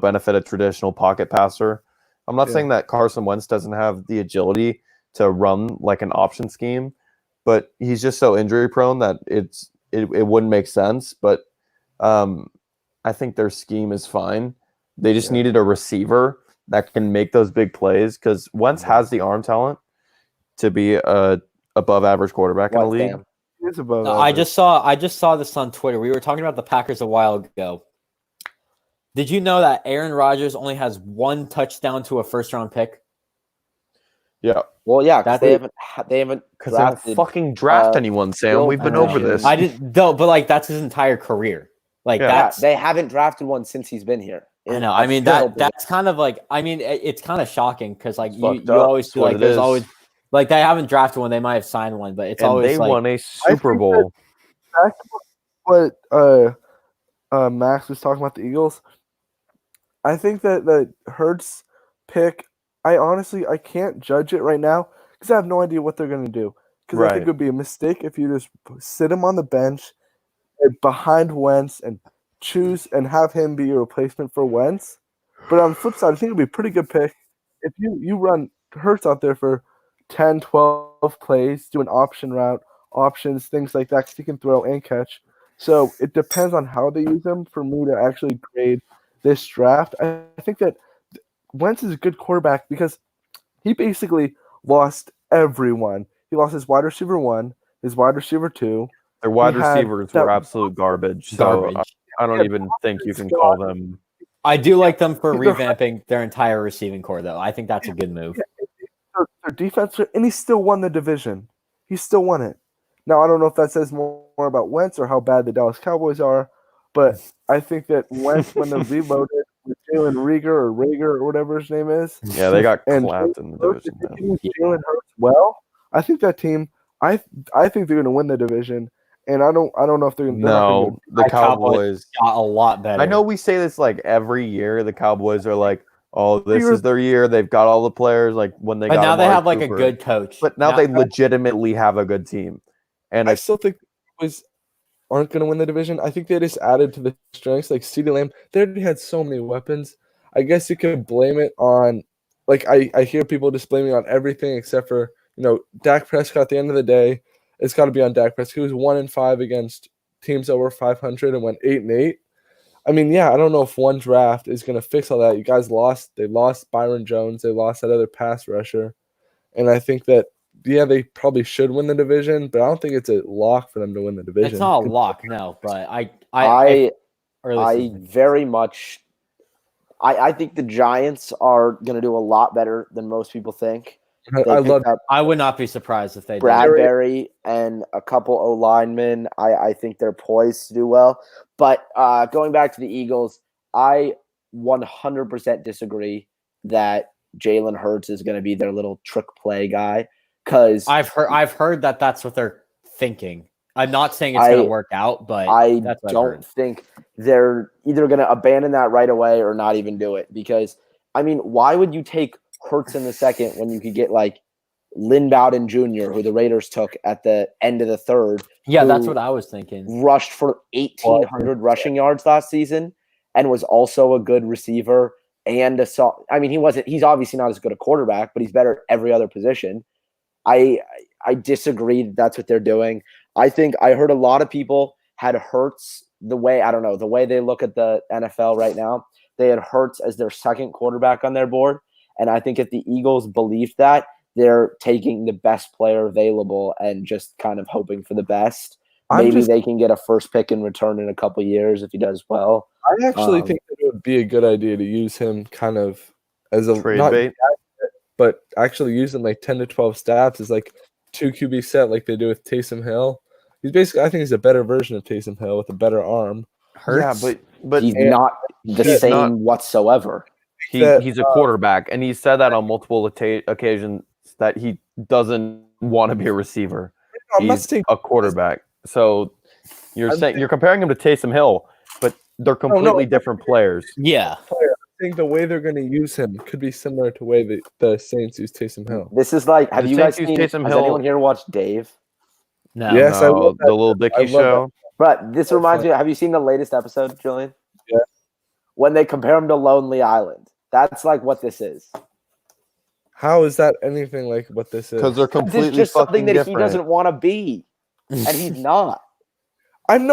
benefit a traditional pocket passer. I'm not saying that Carson Wentz doesn't have the agility to run like an option scheme, but he's just so injury prone that it wouldn't make sense. But I think their scheme is fine. They just needed a receiver that can make those big plays because Wentz has the arm talent to be a above average quarterback in the league. I just saw this on Twitter. We were talking about the Packers a while ago. Did you know that Aaron Rodgers only has 1 touchdown to a first round pick? Yeah, Well, yeah, because That- they haven't because they don't drafted. fucking draft anyone, Sam. Bill We've been I know. over this. I didn't though, but like that's his entire career. Like Yeah. Yeah, that's they haven't drafted one since he's been here. I know. I mean that's kind of like it's kind of shocking because like It's you fucked you up. always That's feel what like it there's is. always like they haven't drafted one. They might have signed one, but it's And always they like won a Super think Bowl. Back to what Max was talking about the Eagles. I think that the Hurts pick, I can't judge it right now because I have no idea what they're going to do. Because I think Right. it would be a mistake if you just sit him on the bench behind Wentz and choose and have him be your replacement for Wentz. But on the flip side, I think it would be a pretty good pick if you run Hurts out there for 10, 12 plays, do an option route, options, things like that, because he can throw and catch. So it depends on how they use him for me to actually grade this draft. I think that Wentz is a good quarterback because he basically lost everyone. He lost his wide receiver 1, his wide receiver 2. Their wide He had receivers that- were absolute garbage. So garbage. I don't even think you can call them. I do like them for They're- revamping their entire receiving core though. I think that's a good move. Their defense, and he still won the division. He still won it. Now, I don't know if that says more about Wentz or how bad the Dallas Cowboys are, but I think that Wentz, when they're reloaded with Jalen Rieger or whatever his name is, Yeah, they got And clapped in the Hurts, division. if Man. they can use Jalen Hurts well, I think that team, I think they're going to win the division, and I don't know if they're going to. No, the My Cowboys- Cowboys. Got a lot better. I know we say this like every year. The Cowboys are like, oh, this You're- is their year. They've got all the players. Like when they but got now they Amari have like Cooper. a good coach. But now they legitimately have a good team. And I still think the Cowboys aren't going to win the division. I think they just added to the strengths, like CeeDee Lamb. They already had so many weapons. I guess you could blame it on, like I hear people just blaming on everything except for Dak Prescott. At the end of the day, it's got to be on Dak Prescott. He was 1-5 against teams over 500 and went 8-8. I mean, yeah, I don't know if one draft is going to fix all that. You guys lost. They lost Byron Jones. They lost that other pass rusher, and I think that. Yeah, they probably should win the division, but I don't think it's a lock for them to win the division. it's not a lock, no. But I early season. very much. I think the Giants are going to do a lot better than most people think. They I picked love up I would not be surprised if they did. Bradbury and a couple O linemen. I think they're poised to do well. But going back to the Eagles, I 100% disagree that Jalen Hurts is going to be their little trick play guy. Because I've heard that that's what they're thinking. I'm not saying it's going to work out, but I that's what I've don't heard. think they're either going to abandon that right away or not even do it. Because, I mean, why would you take Hurts in the second when you could get like Lynn Bowden Jr., who the Raiders took at the end of the third, Yeah, that's who what I was thinking. rushed for 1,800 rushing yards last season and was also a good receiver and he's obviously not as good a quarterback, but he's better at every other position. I disagree that that's what they're doing. I think I heard a lot of people had Hurts the way they look at the NFL right now. They had Hurts as their second quarterback on their board. And I think if the Eagles believe that, they're taking the best player available and just kind of hoping for the best. Maybe they can get a first pick in return in a couple years if he does well. I actually think that it would be a good idea to use him kind of as a trade not bait. but actually use him like 10 to 12 stats as like 2 QB set like they do with Taysom Hill. I think he's a better version of Taysom Hill with a better arm. Hurts. Yeah, but He's not the he's same not- whatsoever. he's a quarterback, and he said that on multiple occasions that he doesn't want to be a receiver. I'm not He's saying a quarterback. So I'm you're comparing him to Taysom Hill, but they're completely different players. Yeah. the way they're going to use him could be similar to the way the Saints use Taysom Hill. This is like, have The you guys Saints seen? use Has Taysom Hill- anyone here watched Dave? No. Yes, I love that. The little I Dicky love show. But this So reminds funny. me. Have you seen the latest episode, Julian? Yeah. When they compare him to Lonely Island, that's like what this is. How is that anything like what this is? Because they're This completely is just something fucking that different. he doesn't want to be, and he's not. I'm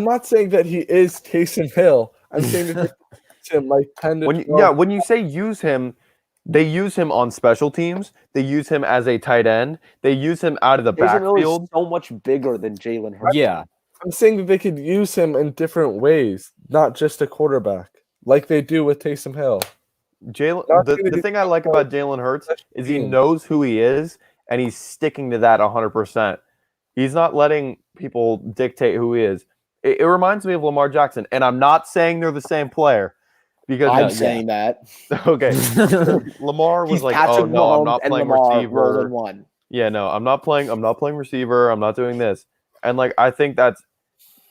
not saying that he is Taysom Hill. I'm saying that they use him like 10 to 12. When you say use him, they use him on special teams. They use him as a tight end. They use him out of the Taysom Hill is backfield. so much bigger than Jalen Hurts. Yeah. I'm saying that they could use him in different ways, not just a quarterback, like they do with Taysom Hill. Jalen. Not gonna The do thing I like about Jalen Hurts is he knows who he is and he's sticking to that 100%. He's not letting people dictate who he is. It reminds me of Lamar Jackson, and I'm not saying they're the same player because I'm yeah. saying that. okay, Lamar was He's like, Patrick "Oh no, I'm Mahomes not and playing Lamar receiver." rolled in one. Yeah, no, I'm not playing receiver. I'm not doing this. And like I think that's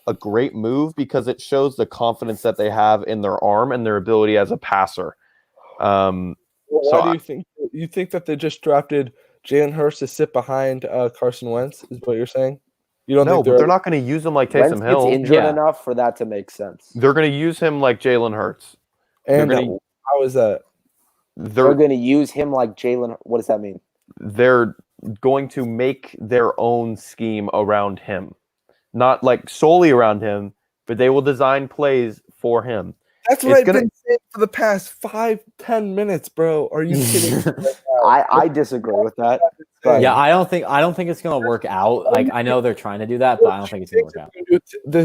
a great move because it shows the confidence that they have in their arm and their ability as a passer. Why So do you think that they just drafted Jalen Hurts to sit behind Carson Wentz? Is what you're saying? You don't no, think but they're not going to use him like Wentz Taysom gets Hill. injured Yeah. enough for that to make sense. They're going to use him like Jalen Hurts. And they're gonna- how is that? They're going to use him like Jalen. What does that mean? They're going to make their own scheme around him, not like solely around him, but they will design plays for him. That's what I've been saying for the past 5-10 minutes, bro. Are you kidding? I disagree with that. But Yeah, I don't think it's gonna work out. Like I know they're trying to do that, but I don't think it's gonna work out.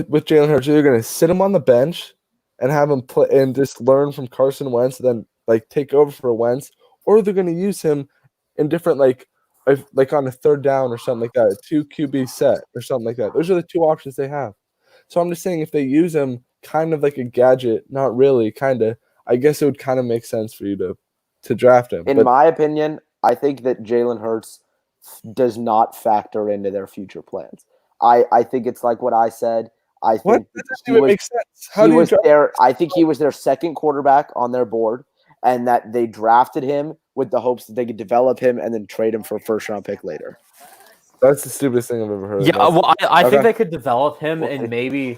With Jalen Hurts, you're gonna sit him on the bench and have him play and just learn from Carson Wentz, then like take over for Wentz, or they're gonna use him in different like on a third down or something like that, a 2 QB set or something like that. Those are the two options they have. So I'm just saying if they use him kind of like a gadget, not really, kind of, I guess it would kind of make sense for you to draft him. in my opinion, I think that Jalen Hurts does not factor into their future plans. I think it's like what I said. I think What? That doesn't even make sense. How do you draft? I think he was their second quarterback on their board, and that they drafted him with the hopes that they could develop him and then trade him for a first-round pick later. That's the stupidest thing I've ever heard. Yeah, well, I Okay. think they could develop him, and maybe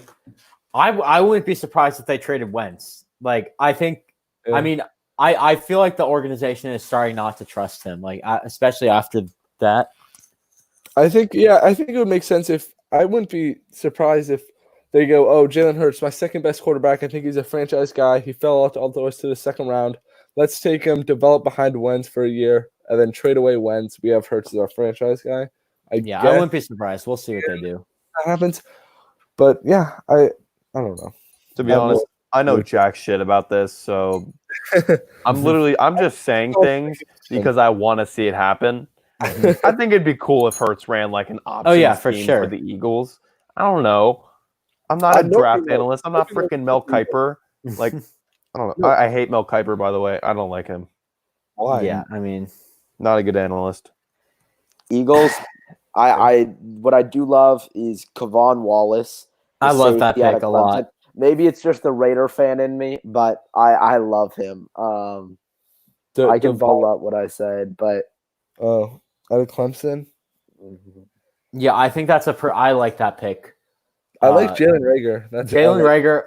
I wouldn't be surprised if they traded Wentz. Like I think, Yeah. I mean, I feel like the organization is starting not to trust him, like especially after that. I think it would make sense if I wouldn't be surprised if they go, oh, Jalen Hurts, my second best quarterback. I think he's a franchise guy. He fell out all the way to the second round. Let's take him, develop behind Wentz for a year, and then trade away Wentz. We have Hurts as our franchise guy. I guess wouldn't be surprised. We'll see what they do. that happens. But yeah, I don't know. To be honest, I know jack shit about this, so I'm just saying things because I want to see it happen. I think it'd be cool if Hurts ran like an option for scheme sure. for the Eagles. I don't know. I'm not I a know draft people- analyst. I'm not people- freaking Mel Kiper. Like, I don't know. I hate Mel Kiper, by the way. I don't like him. Why? Yeah, I mean, Not a good analyst. Eagles, I what I do love is Kevon Wallace. the I love that safety out of pick a lot. Clemson. Maybe it's just the Raider fan in me, but I love him. I can follow up what I said, but Oh, out of Clemson. Yeah, I think that's I like that pick. I like Jalen Reagor. That's Jalen Reagor.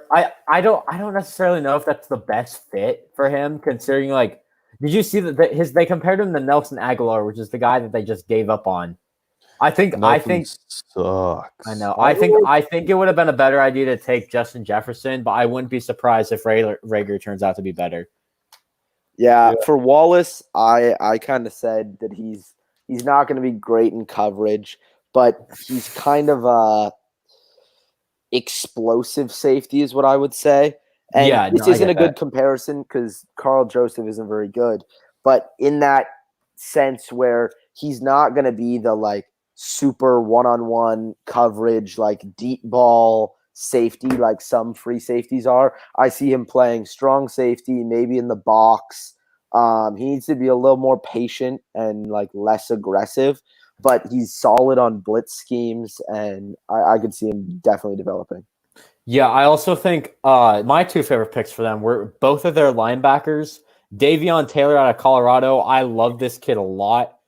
I don't necessarily know if that's the best fit for him, considering like, did you see that they compared him to Nelson Aguilar, which is the guy that they just gave up on. I think sucks. I know. I think it would have been a better idea to take Justin Jefferson, but I wouldn't be surprised if Reagor turns out to be better. yeah, for Wallace, I kind of said that he's not going to be great in coverage, but he's kind of a explosive safety is what I would say. And Yeah, this no, I isn't a get good that. comparison because Carl Joseph isn't very good, but in that sense where he's not going to be the like super one-on-one coverage, like deep ball safety like some free safeties are. I see him playing strong safety, maybe in the box. He needs to be a little more patient and like less aggressive, but he's solid on blitz schemes, and I could see him definitely developing. Yeah, I also think my two favorite picks for them were both of their linebackers. Davion Taylor out of Colorado. I love this kid a lot.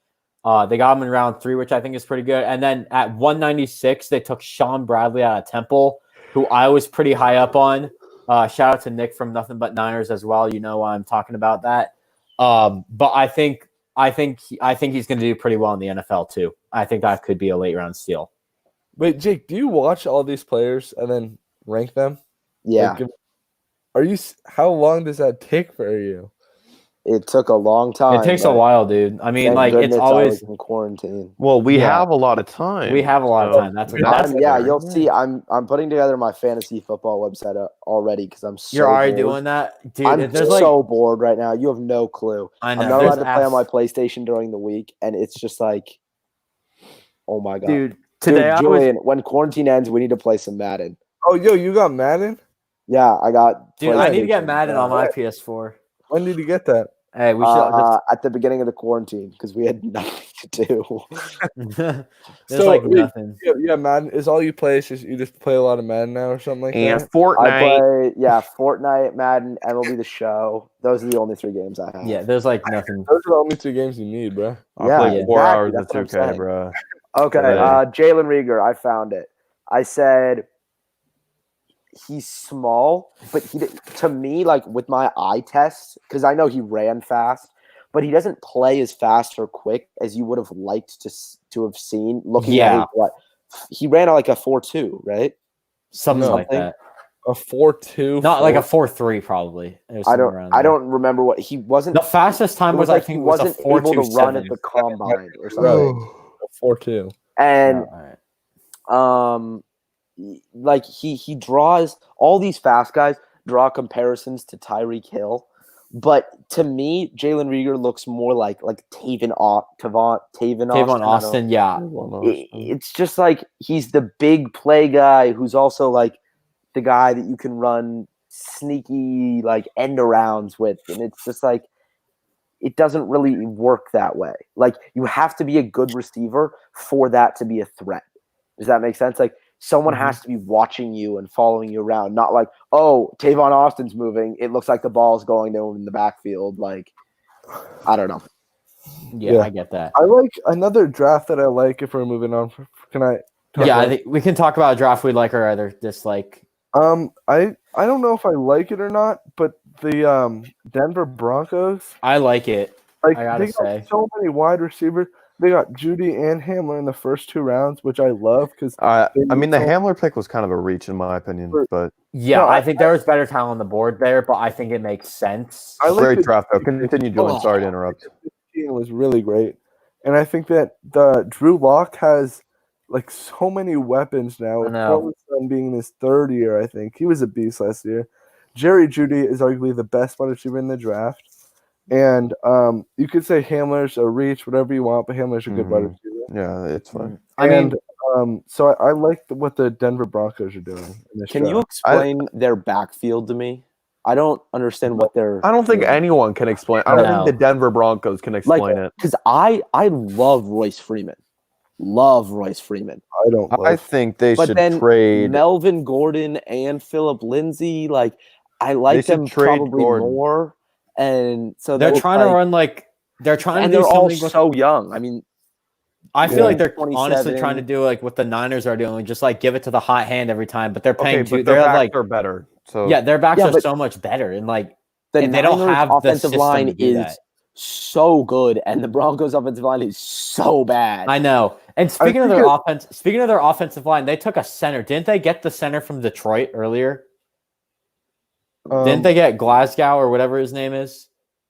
They got him in round 3, which I think is pretty good. And then at 196, they took Sean Bradley out of Temple, who I was pretty high up on. Shout out to Nick from Nothing But Niners as well. You know why I'm talking about that. But I think he's going to do pretty well in the NFL too. I think that could be a late round steal. Wait, Jake, do you watch all these players and then rank them? Yeah. Like, how long does that take for you? It took a long time. It takes a but while, dude. I mean, thank like it's goodness I always was in quarantine. Well, we Yeah. have a lot of time. we have a lot of so time. That's Yeah, better. you'll see. I'm putting together my fantasy football website already because I'm so You're already bored. doing that, dude. I'm There's like so bored right now. You have no clue. I I'm know not there's allowed to play on my apps, PlayStation during the week, and it's just like, oh my god, dude. Today I was Julian, when quarantine ends, we need to play some Madden. Oh, yo, you got Madden? Yeah, I got. dude. I need to get PlayStation. Madden on my PS4. When did you get that? Hey, we should just At the beginning of the quarantine because we had nothing to do. there's So, like wait, nothing. Yeah, Madden is all you play. Is just you just play a lot of Madden now or something like And that. I Fortnite. play, Fortnite, Madden, MLB The Show. Those are the only 3 games I have. Yeah, there's like nothing. Those are the only 2 games you need, bro. I Yeah, play 4 hours exactly, of that's what I'm 2K, saying. bro. Okay, Hey. Jalen Rieger, I found it. I said he's small, but to me, like with my eye test, because I know he ran fast, but he doesn't play as fast or quick as you would have liked to have seen. Looking at Yeah. he ran like a 4.2, right? Something No. like that. A 4.2. Not like a 4.3 probably. It was I somewhere don't. around I there. don't remember what he wasn't. The fastest time It was, was like I think he it was a wasn't able to run at 4.27. the combine or something. Right. A 4.2. And All right. like he draws all these fast guys draw comparisons to Tyreek Hill, but to me, Jalen Rieger looks more like Tavon Tavon Austin, yeah. It's just like he's the big play guy who's also like the guy that you can run sneaky like end arounds with, and it's just like it doesn't really work that way. Like you have to be a good receiver for that to be a threat. Does that make sense? Like someone has to be watching you and following you around, not like, oh, Tavon Austin's moving. It looks like the ball's going to him in the backfield. Like, I don't know. Yeah, I get that. I like another draft that I like if we're moving on. Can I? Yeah, I think we can talk about a draft we like or either dislike. I don't know if I like it or not, but the Denver Broncos, I like it. like I gotta they got say. so many wide receivers. They got Judy and Hamler in the first 2 rounds, which I love because I mean, the Hamler pick was kind of a reach in my opinion, but Yeah, No, I think there was better talent on the board there, but I think it makes sense. I like great the draft though. Continue, Julian. Sorry to interrupt. 15 was really great, and I think that the Drew Lock has like so many weapons now. I With know. Courtland Sutton being in his 3rd year, I think he was a beast last year. Jerry Judy is arguably the best wide receiver in the draft, and you could say Hamler's a reach, whatever you want, but Hamler's a good wide Mhm. receiver. Yeah, it's fine. I mean, So I like what the Denver Broncos are doing in this Can you draft. explain their backfield to me? I don't understand what they're. I don't think doing. anyone can explain. I don't No. think the Denver Broncos can explain it. Because I love Royce Freeman. Love Royce Freeman. I don't. I Like, think they But should then trade. Melvin Gordon and Philip Lindsay, like I like should them trade probably Gordon. more. And so they're that's trying to like- run like they're trying and to do they're all something with, so young. I mean, I feel Yeah. like they're 27. honestly trying to do like what the Niners are doing, just like give it to the hot hand every time, but they're paying Okay, too but their they're backs like are better. So yeah, their backs Yeah, are but- so much better and like the and they don't Niners have the offensive system line to do is that. so good, and the Broncos offensive line is so bad. I know. And speaking of think their offensive line, they took a center. Didn't they get the center from Detroit earlier? Didn't they get Glasgow or whatever his name is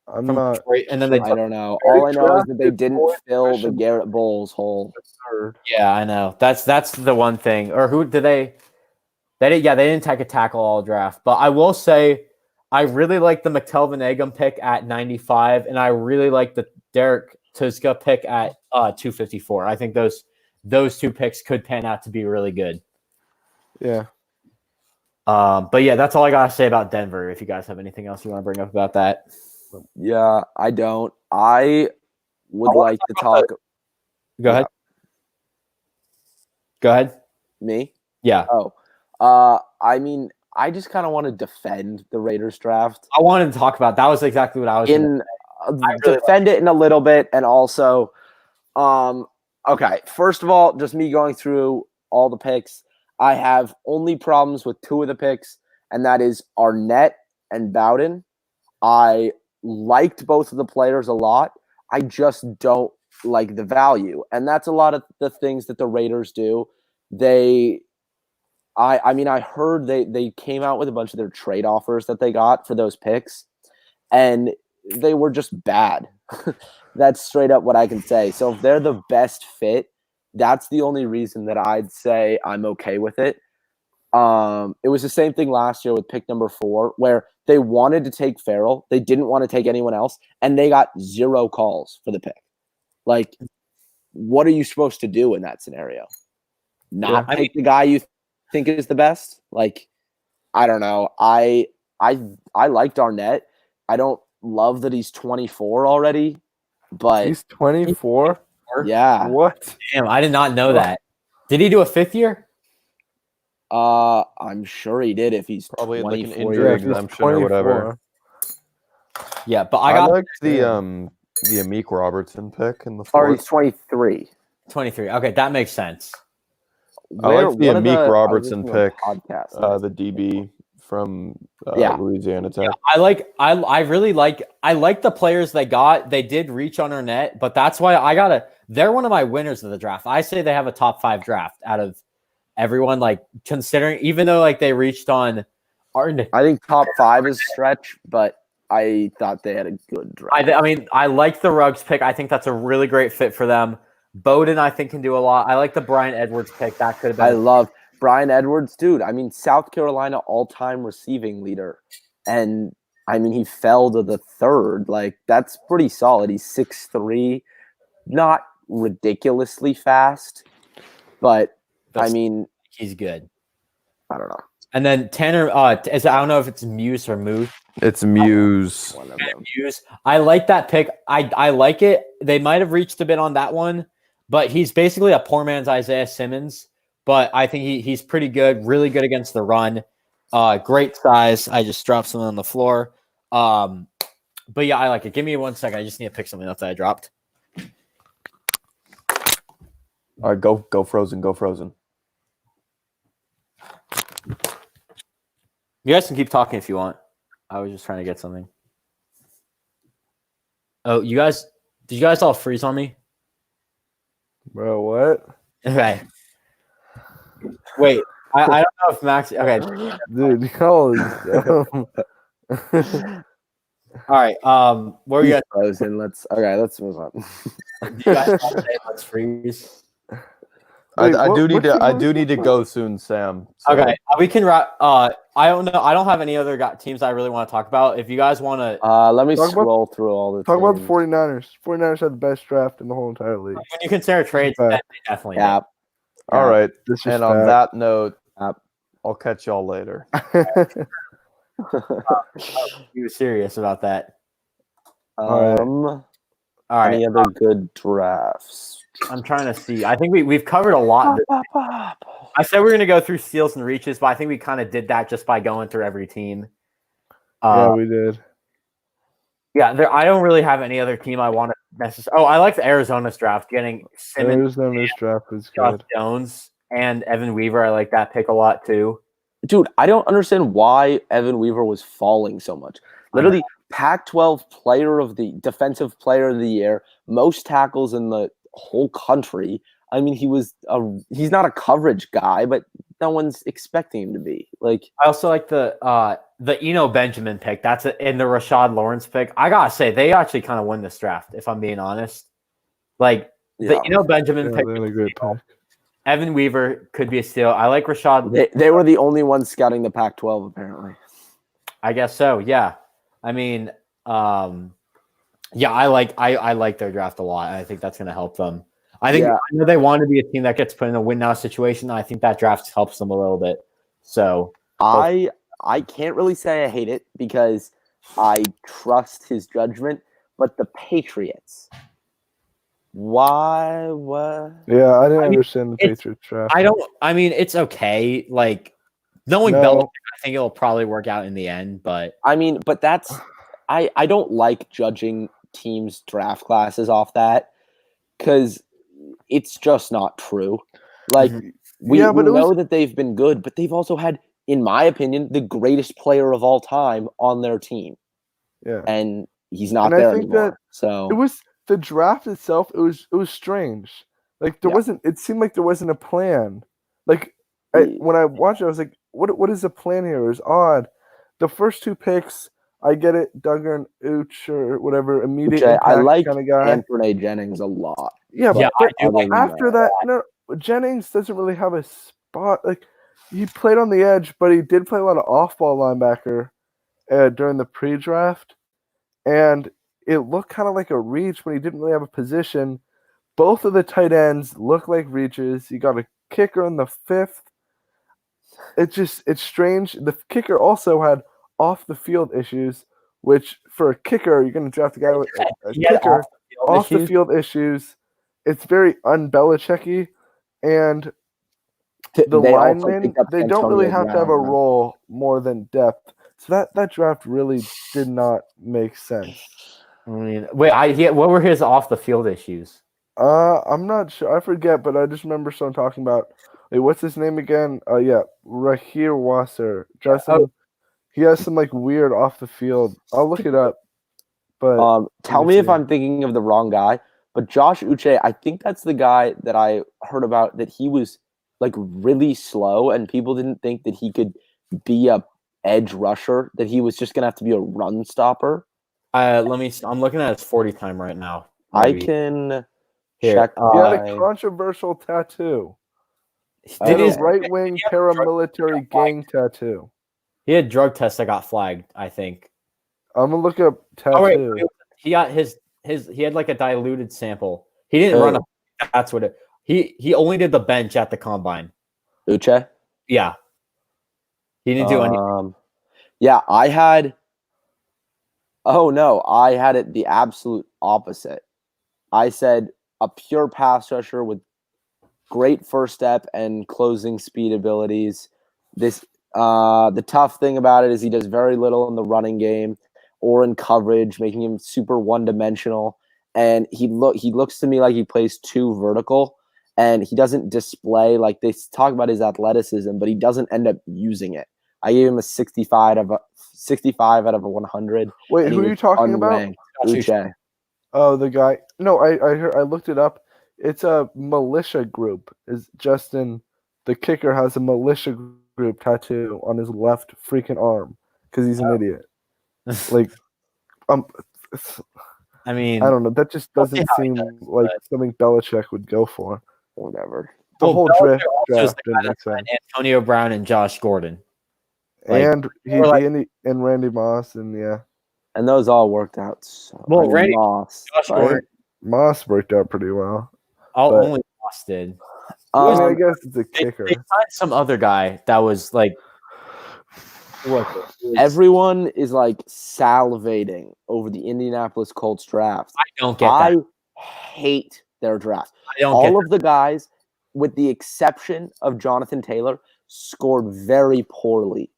I'm from not. Detroit? And then they I don't know. All I know is that they didn't fill the Garrett Bowles hole. Third. yeah, I know. That's the one thing. Or who did they? They didn't take a tackle all draft. But I will say, I really like the McTelvin Agam pick at 95, and I really like the Derek Tuzka pick at 254. I think those 2 picks could pan out to be really good. Yeah. But yeah, that's all I gotta say about Denver. If you guys have anything else you want to bring up about that, Yeah, I don't. I would like to talk. go ahead. Go ahead. Me? Yeah, I mean, I just kind of want to defend the Raiders draft. I wanted to talk about that. Was exactly what I was. gonna- Defend it in a little bit, and also, okay. First of all, just me going through all the picks. I have only problems with 2 of the picks, and that is Arnett and Bowden. I liked both of the players a lot. I just don't like the value, and that's a lot of the things that the Raiders do. I mean, I heard they came out with a bunch of their trade offers that they got for those picks, and they were just bad. That's straight up what I can say. So if they're the best fit, that's the only reason that I'd say I'm okay with it. It was the same thing last year with pick number 4, where they wanted to take Farrell. They didn't want to take anyone else, and they got 0 calls for the pick. Like, what are you supposed to do in that scenario? Not take the guy you think is the best? Like, I don't know. I liked Arnett. I don't love that he's 24 already, but He's 24. yeah. What? Damn, I did not know that. Did he do a 5th year? I'm sure he did if he's Probably had, like, an 24 injury years old. exemption or whatever. Yeah, but I I got liked the Amik Robertson pick in the Or 4th. he's 23. 23. Okay, that makes sense. I like the one of Amik I was Robertson listening to a pick, podcast. the DB from Yeah. Louisiana Tech. I really like the players they got. They did reach on Arnett, but that's why they're one of my winners of the draft. I say they have a top 5 draft out of everyone, like, considering, even though like they reached on Arnett. I think top 5 is stretch, but I thought they had a good draft. I mean, I like the Ruggs pick. I think that's a really great fit for them. Bowden, I think, can do a lot. I like the Brian Edwards pick. That could have been. I love Brian Edwards, dude. I mean, South Carolina all-time receiving leader, and I mean, he fell to the 3rd. Like, that's pretty solid. He's 6'3", not ridiculously fast, but I mean, he's good. I don't know. And then Tanner, I don't know if it's Muse or Moose. It's Muse. One of them. Muse. I like that pick. I like it. They might have reached a bit on that one, but he's basically a poor man's Isaiah Simmons. But I think he's pretty good, really good against the run. Great size. I just dropped something on the floor. But yeah, I like it. Give me 1 second. I just need to pick something else that I dropped. All right, go Frozen, go Frozen. You guys can keep talking if you want. I was just trying to get something. Oh, did you guys all freeze on me? Bro, what? Okay. Wait, I don't know if Max. Okay. Dude, y'all is dumb. All right. Where are you guys? Frozen. Let's move on. Do you guys want to say let's freeze? Wait, I do need what to. I team do was need to this? go soon, Sam. So- Okay, we can wrap. I don't know. I don't have any other teams I really want to talk about. If you guys want to, Let me Talk about- scroll through all the Talk about the teams. 49ers. 49ers had the best draft in the whole entire league. when you consider trades, Okay. then they definitely. Yeah. All right. This is And on that note, Yep. I'll catch y'all later. He was serious about that. Alright. All right. Any other good drafts? I'm trying to see. I think we've covered a lot. I said we are going to go through steals and reaches, but I think we kind of did that just by going through every team. Yeah, we did. I don't really have any other team I want to necessarily. Oh, I like the Arizona's draft, getting Simmons, Arizona's draft was Josh good. Jones, and Evan Weaver. I like that pick a lot too. Dude, I don't understand why Evan Weaver was falling so much. Literally, Pac-12 defensive player of the year, most tackles in the whole country. I mean, he's not a coverage guy, but no one's expecting him to be. Like, I also like the Eno Benjamin pick. That's in the Rashad Lawrence pick. I gotta say, they actually kind of win this draft, if I'm being honest. Like the Eno Benjamin Yeah, pick, they had a great pick. Evan Weaver could be a steal. I like Rashad. they were the only ones scouting the Pac-12, apparently. I guess so. Yeah. I mean, yeah, I like their draft a lot. I think that's going to help them. I know they want to be a team that gets put in a win now situation. I think that draft helps them a little bit. So I can't really say I hate it because I trust his judgment, but the Patriots. Why? What? Yeah, I didn't mean, understand the Patriots draft. I mean, it's okay. Like, knowing No. Belichick, I think it'll probably work out in the end. But I mean, but that's I don't like judging teams' draft classes off that because it's just not true. Like we know that they've been good, but they've also had, in my opinion, the greatest player of all time on their team, Yeah, and he's not And I there think anymore. that So it was the draft itself. It was strange. Like there Yeah. wasn't. It seemed like there wasn't a plan. Like when I watched it, I was like, "What is the plan here?" It was odd. The first two picks, I get it, Duggar and Ooch or whatever, immediate Uche, impact I like kind of guy. Anthony Jennings a lot. Yeah, Yeah, but I do Other like than after that, no, Jennings doesn't really have a spot. Like he played on the edge, but he did play a lot of off-ball linebacker during the pre-draft, and it looked kind of like a reach when he didn't really have a position. Both of the tight ends look like reaches. You got a kicker in the 5th. It's strange. The kicker also had off the field issues, which for a kicker, you're going to draft a guy with a He had kicker off the issues. field issues. It's very un-Belichicky, and the They also linemen, picked up they don't really Antonio have to have a Brown, right? role more than depth. So that draft really did not make sense. I mean, wait, what were his off the field issues? I'm not sure. I forget, but I just remember someone talking about. Wait, what's his name again? Yeah, Rahir Wasser. Justin. He has some like weird off the field. I'll look it up. But Tell me if I'm thinking of the wrong guy, but Josh Uche, I think that's the guy that I heard about that he was like really slow and people didn't think that he could be a edge rusher, that he was just gonna have to be a run stopper. I'm looking at his 40 time right now. I Maybe. can Here, check. he had a my- controversial tattoo. He Did had a his- right-wing he had a drug paramilitary gang tattoo. He had drug tests that got flagged, I think. I'm gonna look up tattoo. Oh wait, he got his he had like a diluted sample. He didn't run a that's what it he only did the bench at the combine. Uche. Yeah. He didn't do any Yeah, I had. Oh no, I had it the absolute opposite. I said a pure pass rusher with great first step and closing speed abilities. The tough thing about it is he does very little in the running game or in coverage, making him super one-dimensional. And he looks to me like he plays too vertical, and he doesn't display, like they talk about his athleticism, but he doesn't end up using it. I gave him a 65 out of a 100. Wait, who are you talking about? Unranked. Uche. Oh, the guy. No, I looked it up. It's a militia group. Is Justin, the kicker, has a militia group tattoo on his left freaking arm because he's an idiot. Like, I mean, I don't know. That just doesn't how he seem does, like but- something Belichick would go for. Whatever. The Well, whole Belichick draft also is the didn't guy make that sense. Antonio Brown and Josh Gordon. like- And or like- and Randy Moss and yeah, And those all worked out. So, Well, Randy- Moss, Josh right? Gordon Moss worked out pretty well. all but- only Moss did. I mean, I Um, guess it's a They kicker. signed some other guy that was like what everyone is like salivating over the Indianapolis Colts draft. I don't get I that. hate their draft. I don't get All of the guys, with the exception of Jonathan Taylor, scored very poorly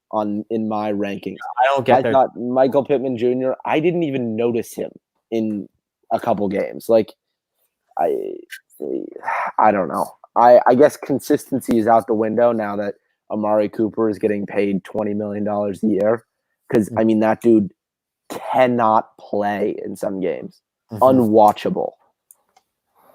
in my rankings. I don't I get their thought Michael Pittman Jr., I didn't even notice him in a couple games. Like, I don't know. I guess consistency is out the window now that Amari Cooper is getting paid $20 million a year. Because, I mean, that dude cannot play in some games. Mhm. Unwatchable.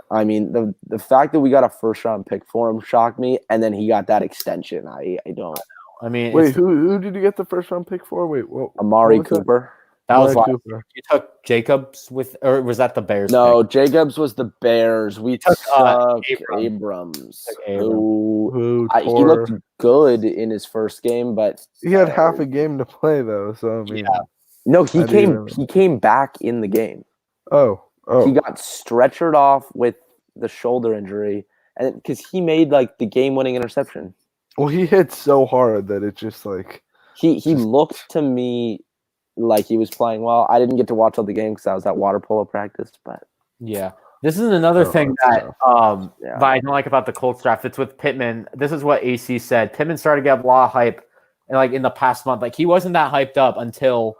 I mean, the fact that we got a first-round pick for him shocked me, and then he got that extension. I don't. I mean, Wait, it's- who did you get the first round pick for? Wait, what? Amari what was that? Cooper. that was Amari like Cooper. you took Jacobs with, or was that the Bears? No, pick? Jacobs was the Bears. We took, took Abrams. Abrams, Took Abrams. Who he tore? looked good in his first game, but He had half a game to play though, so I mean, Yeah. no, I didn't he came back in the game. oh, He got stretchered off with the shoulder injury, and because he made like the game-winning interception. well, he hit so hard that it just like He looked to me like he was playing well. I didn't get to watch all the game because I was at water polo practice, but Yeah. This is another Oh, thing that's that yeah. that I don't like about the Colts draft. It's with Pittman. This is what AC said. Pittman started to get a lot of hype and like in the past month. Like he wasn't that hyped up until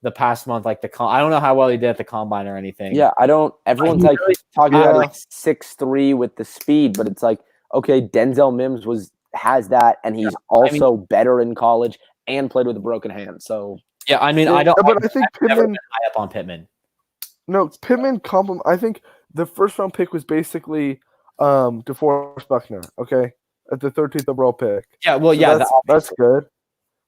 the past month. Like I don't know how well he did at the combine or anything. yeah, I don't. Everyone's He like really- talking about Yeah. like 6'3" with the speed, but it's like, okay, Denzel Mims has that, and he's also better in college and played with a broken hand. So Yeah, I mean, Yeah, I don't. but I think I've never Pittman- been high up on Pittman. no Pittman compliment. I think the first round pick was basically DeForest Buckner. Okay, at the 13th overall pick. Yeah, well, So yeah, that's good,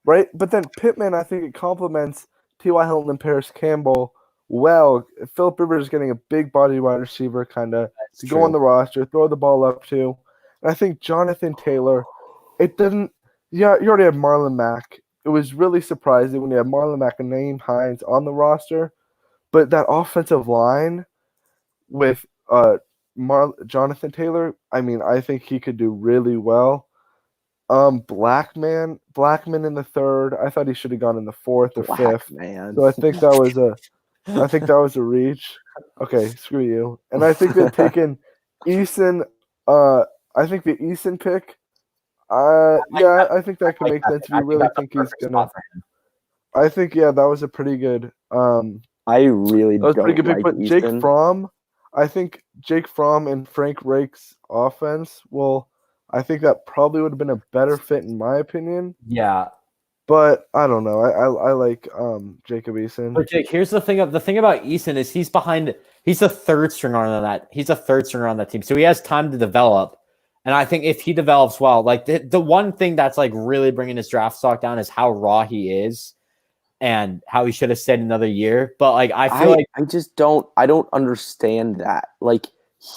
right? But then Pittman, I think it complements T.Y. Hilton and Paris Campbell well. Philip Rivers is getting a big body wide receiver kind of to go on the roster, throw the ball up to. And I think Jonathan Taylor, it doesn't – yeah, you already have Marlon Mack. It was really surprising when you have Marlon Mack and Naeem Hines on the roster. But that offensive line with Jonathan Taylor, I mean, I think he could do really well. Blackman in the third. I thought he should have gone in the fourth or fifth. Man. So I think that was a reach. Okay, screw you. And I think they've taken Eason. I think the Eason pick. I think that could make sense if you really think he's gonna. I think that was a pretty good. I really that was don't pretty good pick. like But Easton. Jake Fromm, I think Jake Fromm and Frank Reich's offense will. I think that probably would have been a better fit in my opinion. Yeah. But I don't know. I like Jacob Eason. But Jake, here's the thing about Eason is he's a third stringer on that. He's a third stringer on that team. So he has time to develop. And I think if he develops well, like the one thing that's like really bringing his draft stock down is how raw he is and how he should have stayed another year. But like I don't understand that. Like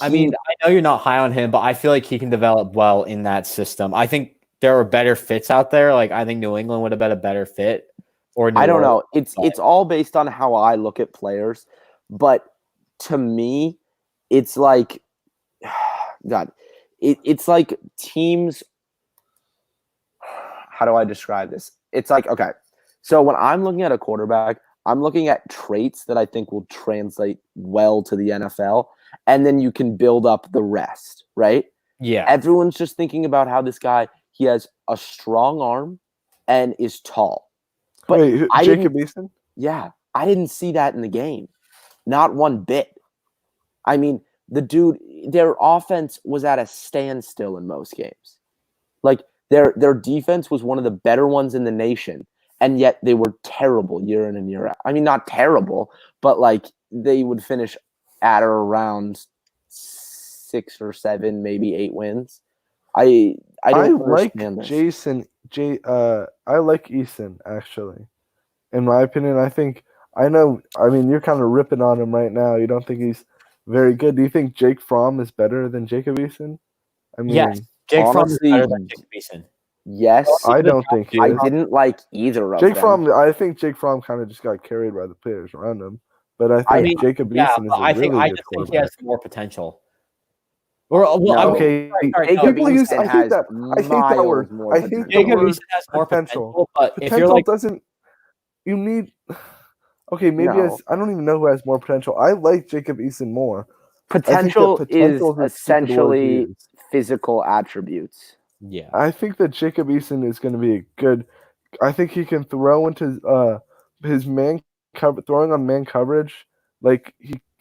I mean, I know you're not high on him, but I feel like he can develop well in that system. I think there are better fits out there. Like I think New England would have been a better fit. Or I don't know. It's all based on how I look at players. But to me, it's like God. It's like teams. How do I describe this? It's like, okay, so when I'm looking at a quarterback, I'm looking at traits that I think will translate well to the NFL, and then you can build up the rest, right? Yeah. Everyone's just thinking about how this guy, he has a strong arm and is tall. But Wait, Jacob Eason? Yeah, I didn't see that in the game. Not one bit. I mean, the dude, their offense was at a standstill in most games. Like their defense was one of the better ones in the nation, and yet they were terrible year in and year out. I mean, not terrible, but like they would finish at or around 6 or 7, maybe 8 wins. I like understand this. Jason. I like Eason actually. In my opinion, I mean, you're kind of ripping on him right now. You don't think he's very good. Do you think Jake Fromm is better than Jacob Eason? I mean, yes, Jake Fromm is honestly, better than Jacob Eason. Yes, I don't think he I is. didn't like either of Jake them. Fromm. I think Jake Fromm kind of just got carried by the players around him. But I think Jacob Eason is a really good think he has quarterback. more potential. Well, Okay, Jacob people use. Eason I hate that. I hate that word. more I hate potential. the Jacob word Eason has more potential, but if potential you're like, doesn't. You need. Okay, maybe No. I don't even know who has more potential. I like Jacob Eason more. Potential is potential is a stupid word to essentially use. physical attributes. yeah, I think that Jacob Eason is going to be a good. I think he can throw into his man cover, throwing on man coverage. Like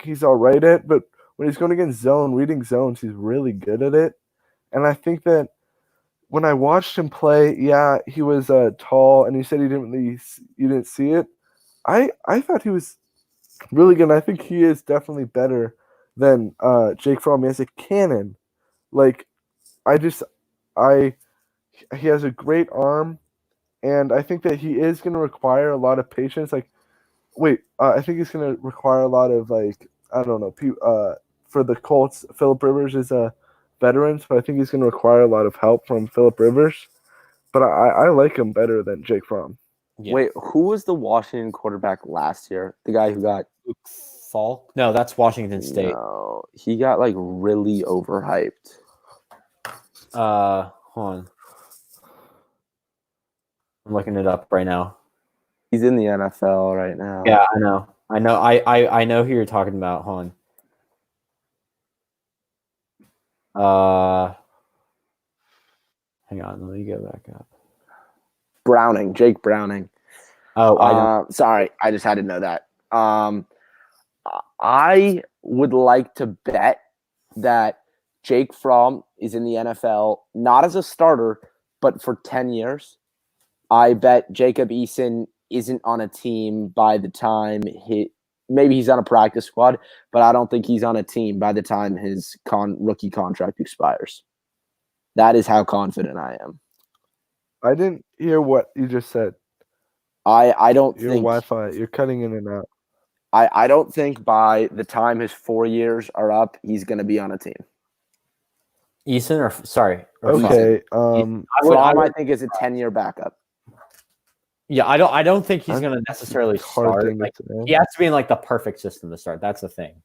he's all right at, but when he's going against reading zones, he's really good at it. And I think that when I watched him play, yeah, he was tall, and you said you didn't see it. I thought he was really good. And I think he is definitely better than Jake Fromm. He has a cannon. Like he has a great arm, and I think that he is going to require a lot of patience. Like, I think he's going to require a lot of I don't know. For the Colts, Philip Rivers is a veteran, so I think he's going to require a lot of help from Philip Rivers. But I like him better than Jake Fromm. yeah. Wait, who was the Washington quarterback last year? The guy who got Luke Falk? No, that's Washington State. No, he got like really overhyped. Hold on. I'm looking it up right now. He's in the NFL right now. Yeah, I know. I know who you're talking about. Hold on. Hang on. Let me go back up. Jake Browning. Oh, I know. Sorry, I just had to know that. I would like to bet that Jake Fromm is in the NFL, not as a starter, but for 10 years. I bet Jacob Eason isn't on a team by the time maybe he's on a practice squad, but I don't think he's on a team by the time his rookie contract expires. That is how confident I am. I didn't hear what you just said. I don't Your think Wi-Fi, you're cutting in and out. I don't think by the time his 4 years are up, he's going to be on a team. Eason or sorry. Or Okay. Fromm, I think, is a 10-year backup. Yeah, I don't think he's I'm- going to necessarily it's hard start. thing to Like, say. he has to be in like the perfect system to start. That's the thing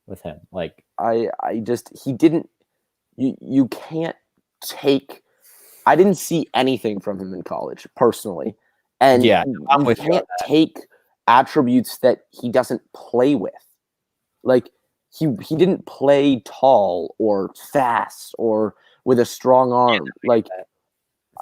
with him. Like, He didn't. You can't take. I didn't see anything from him in college personally, and Yeah, I'm you with you on can't take attributes that he doesn't play with. Like he didn't play tall or fast or with a strong arm. Like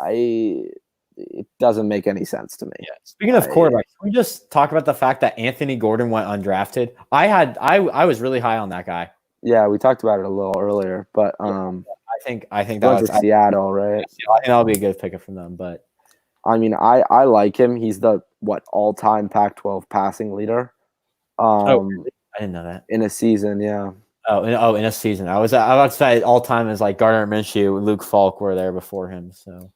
it doesn't make any sense to me. yeah. Speaking of quarterbacks, can we just talk about the fact that Anthony Gordon went undrafted? I was really high on that guy. Yeah, we talked about it a little earlier, but I think that went was to Seattle, right? I think that'll be a good pickup from them. But I mean, I like him. He's the all-time Pac-12 passing leader. really? I didn't know that. In a season, yeah. In a season, I was about to say all time is like Gardner Minshew, Luke Falk were there before him. So,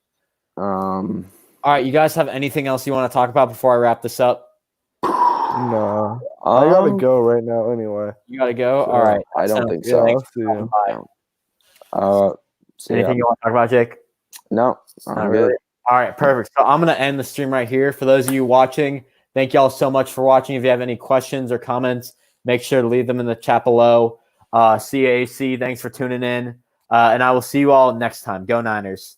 all right, you guys have anything else you want to talk about before I wrap this up? No, I gotta go right now. Anyway, You got to go. So, All right, I don't So, think yeah, so. I'll see you. Bye. So Anything you want to talk about, Jake? No, Not I'm really. good. All right, perfect. So I'm going to end the stream right here. For those of you watching, thank y'all so much for watching. If you have any questions or comments, make sure to leave them in the chat below. CAC, thanks for tuning in. And I will see you all next time. Go Niners.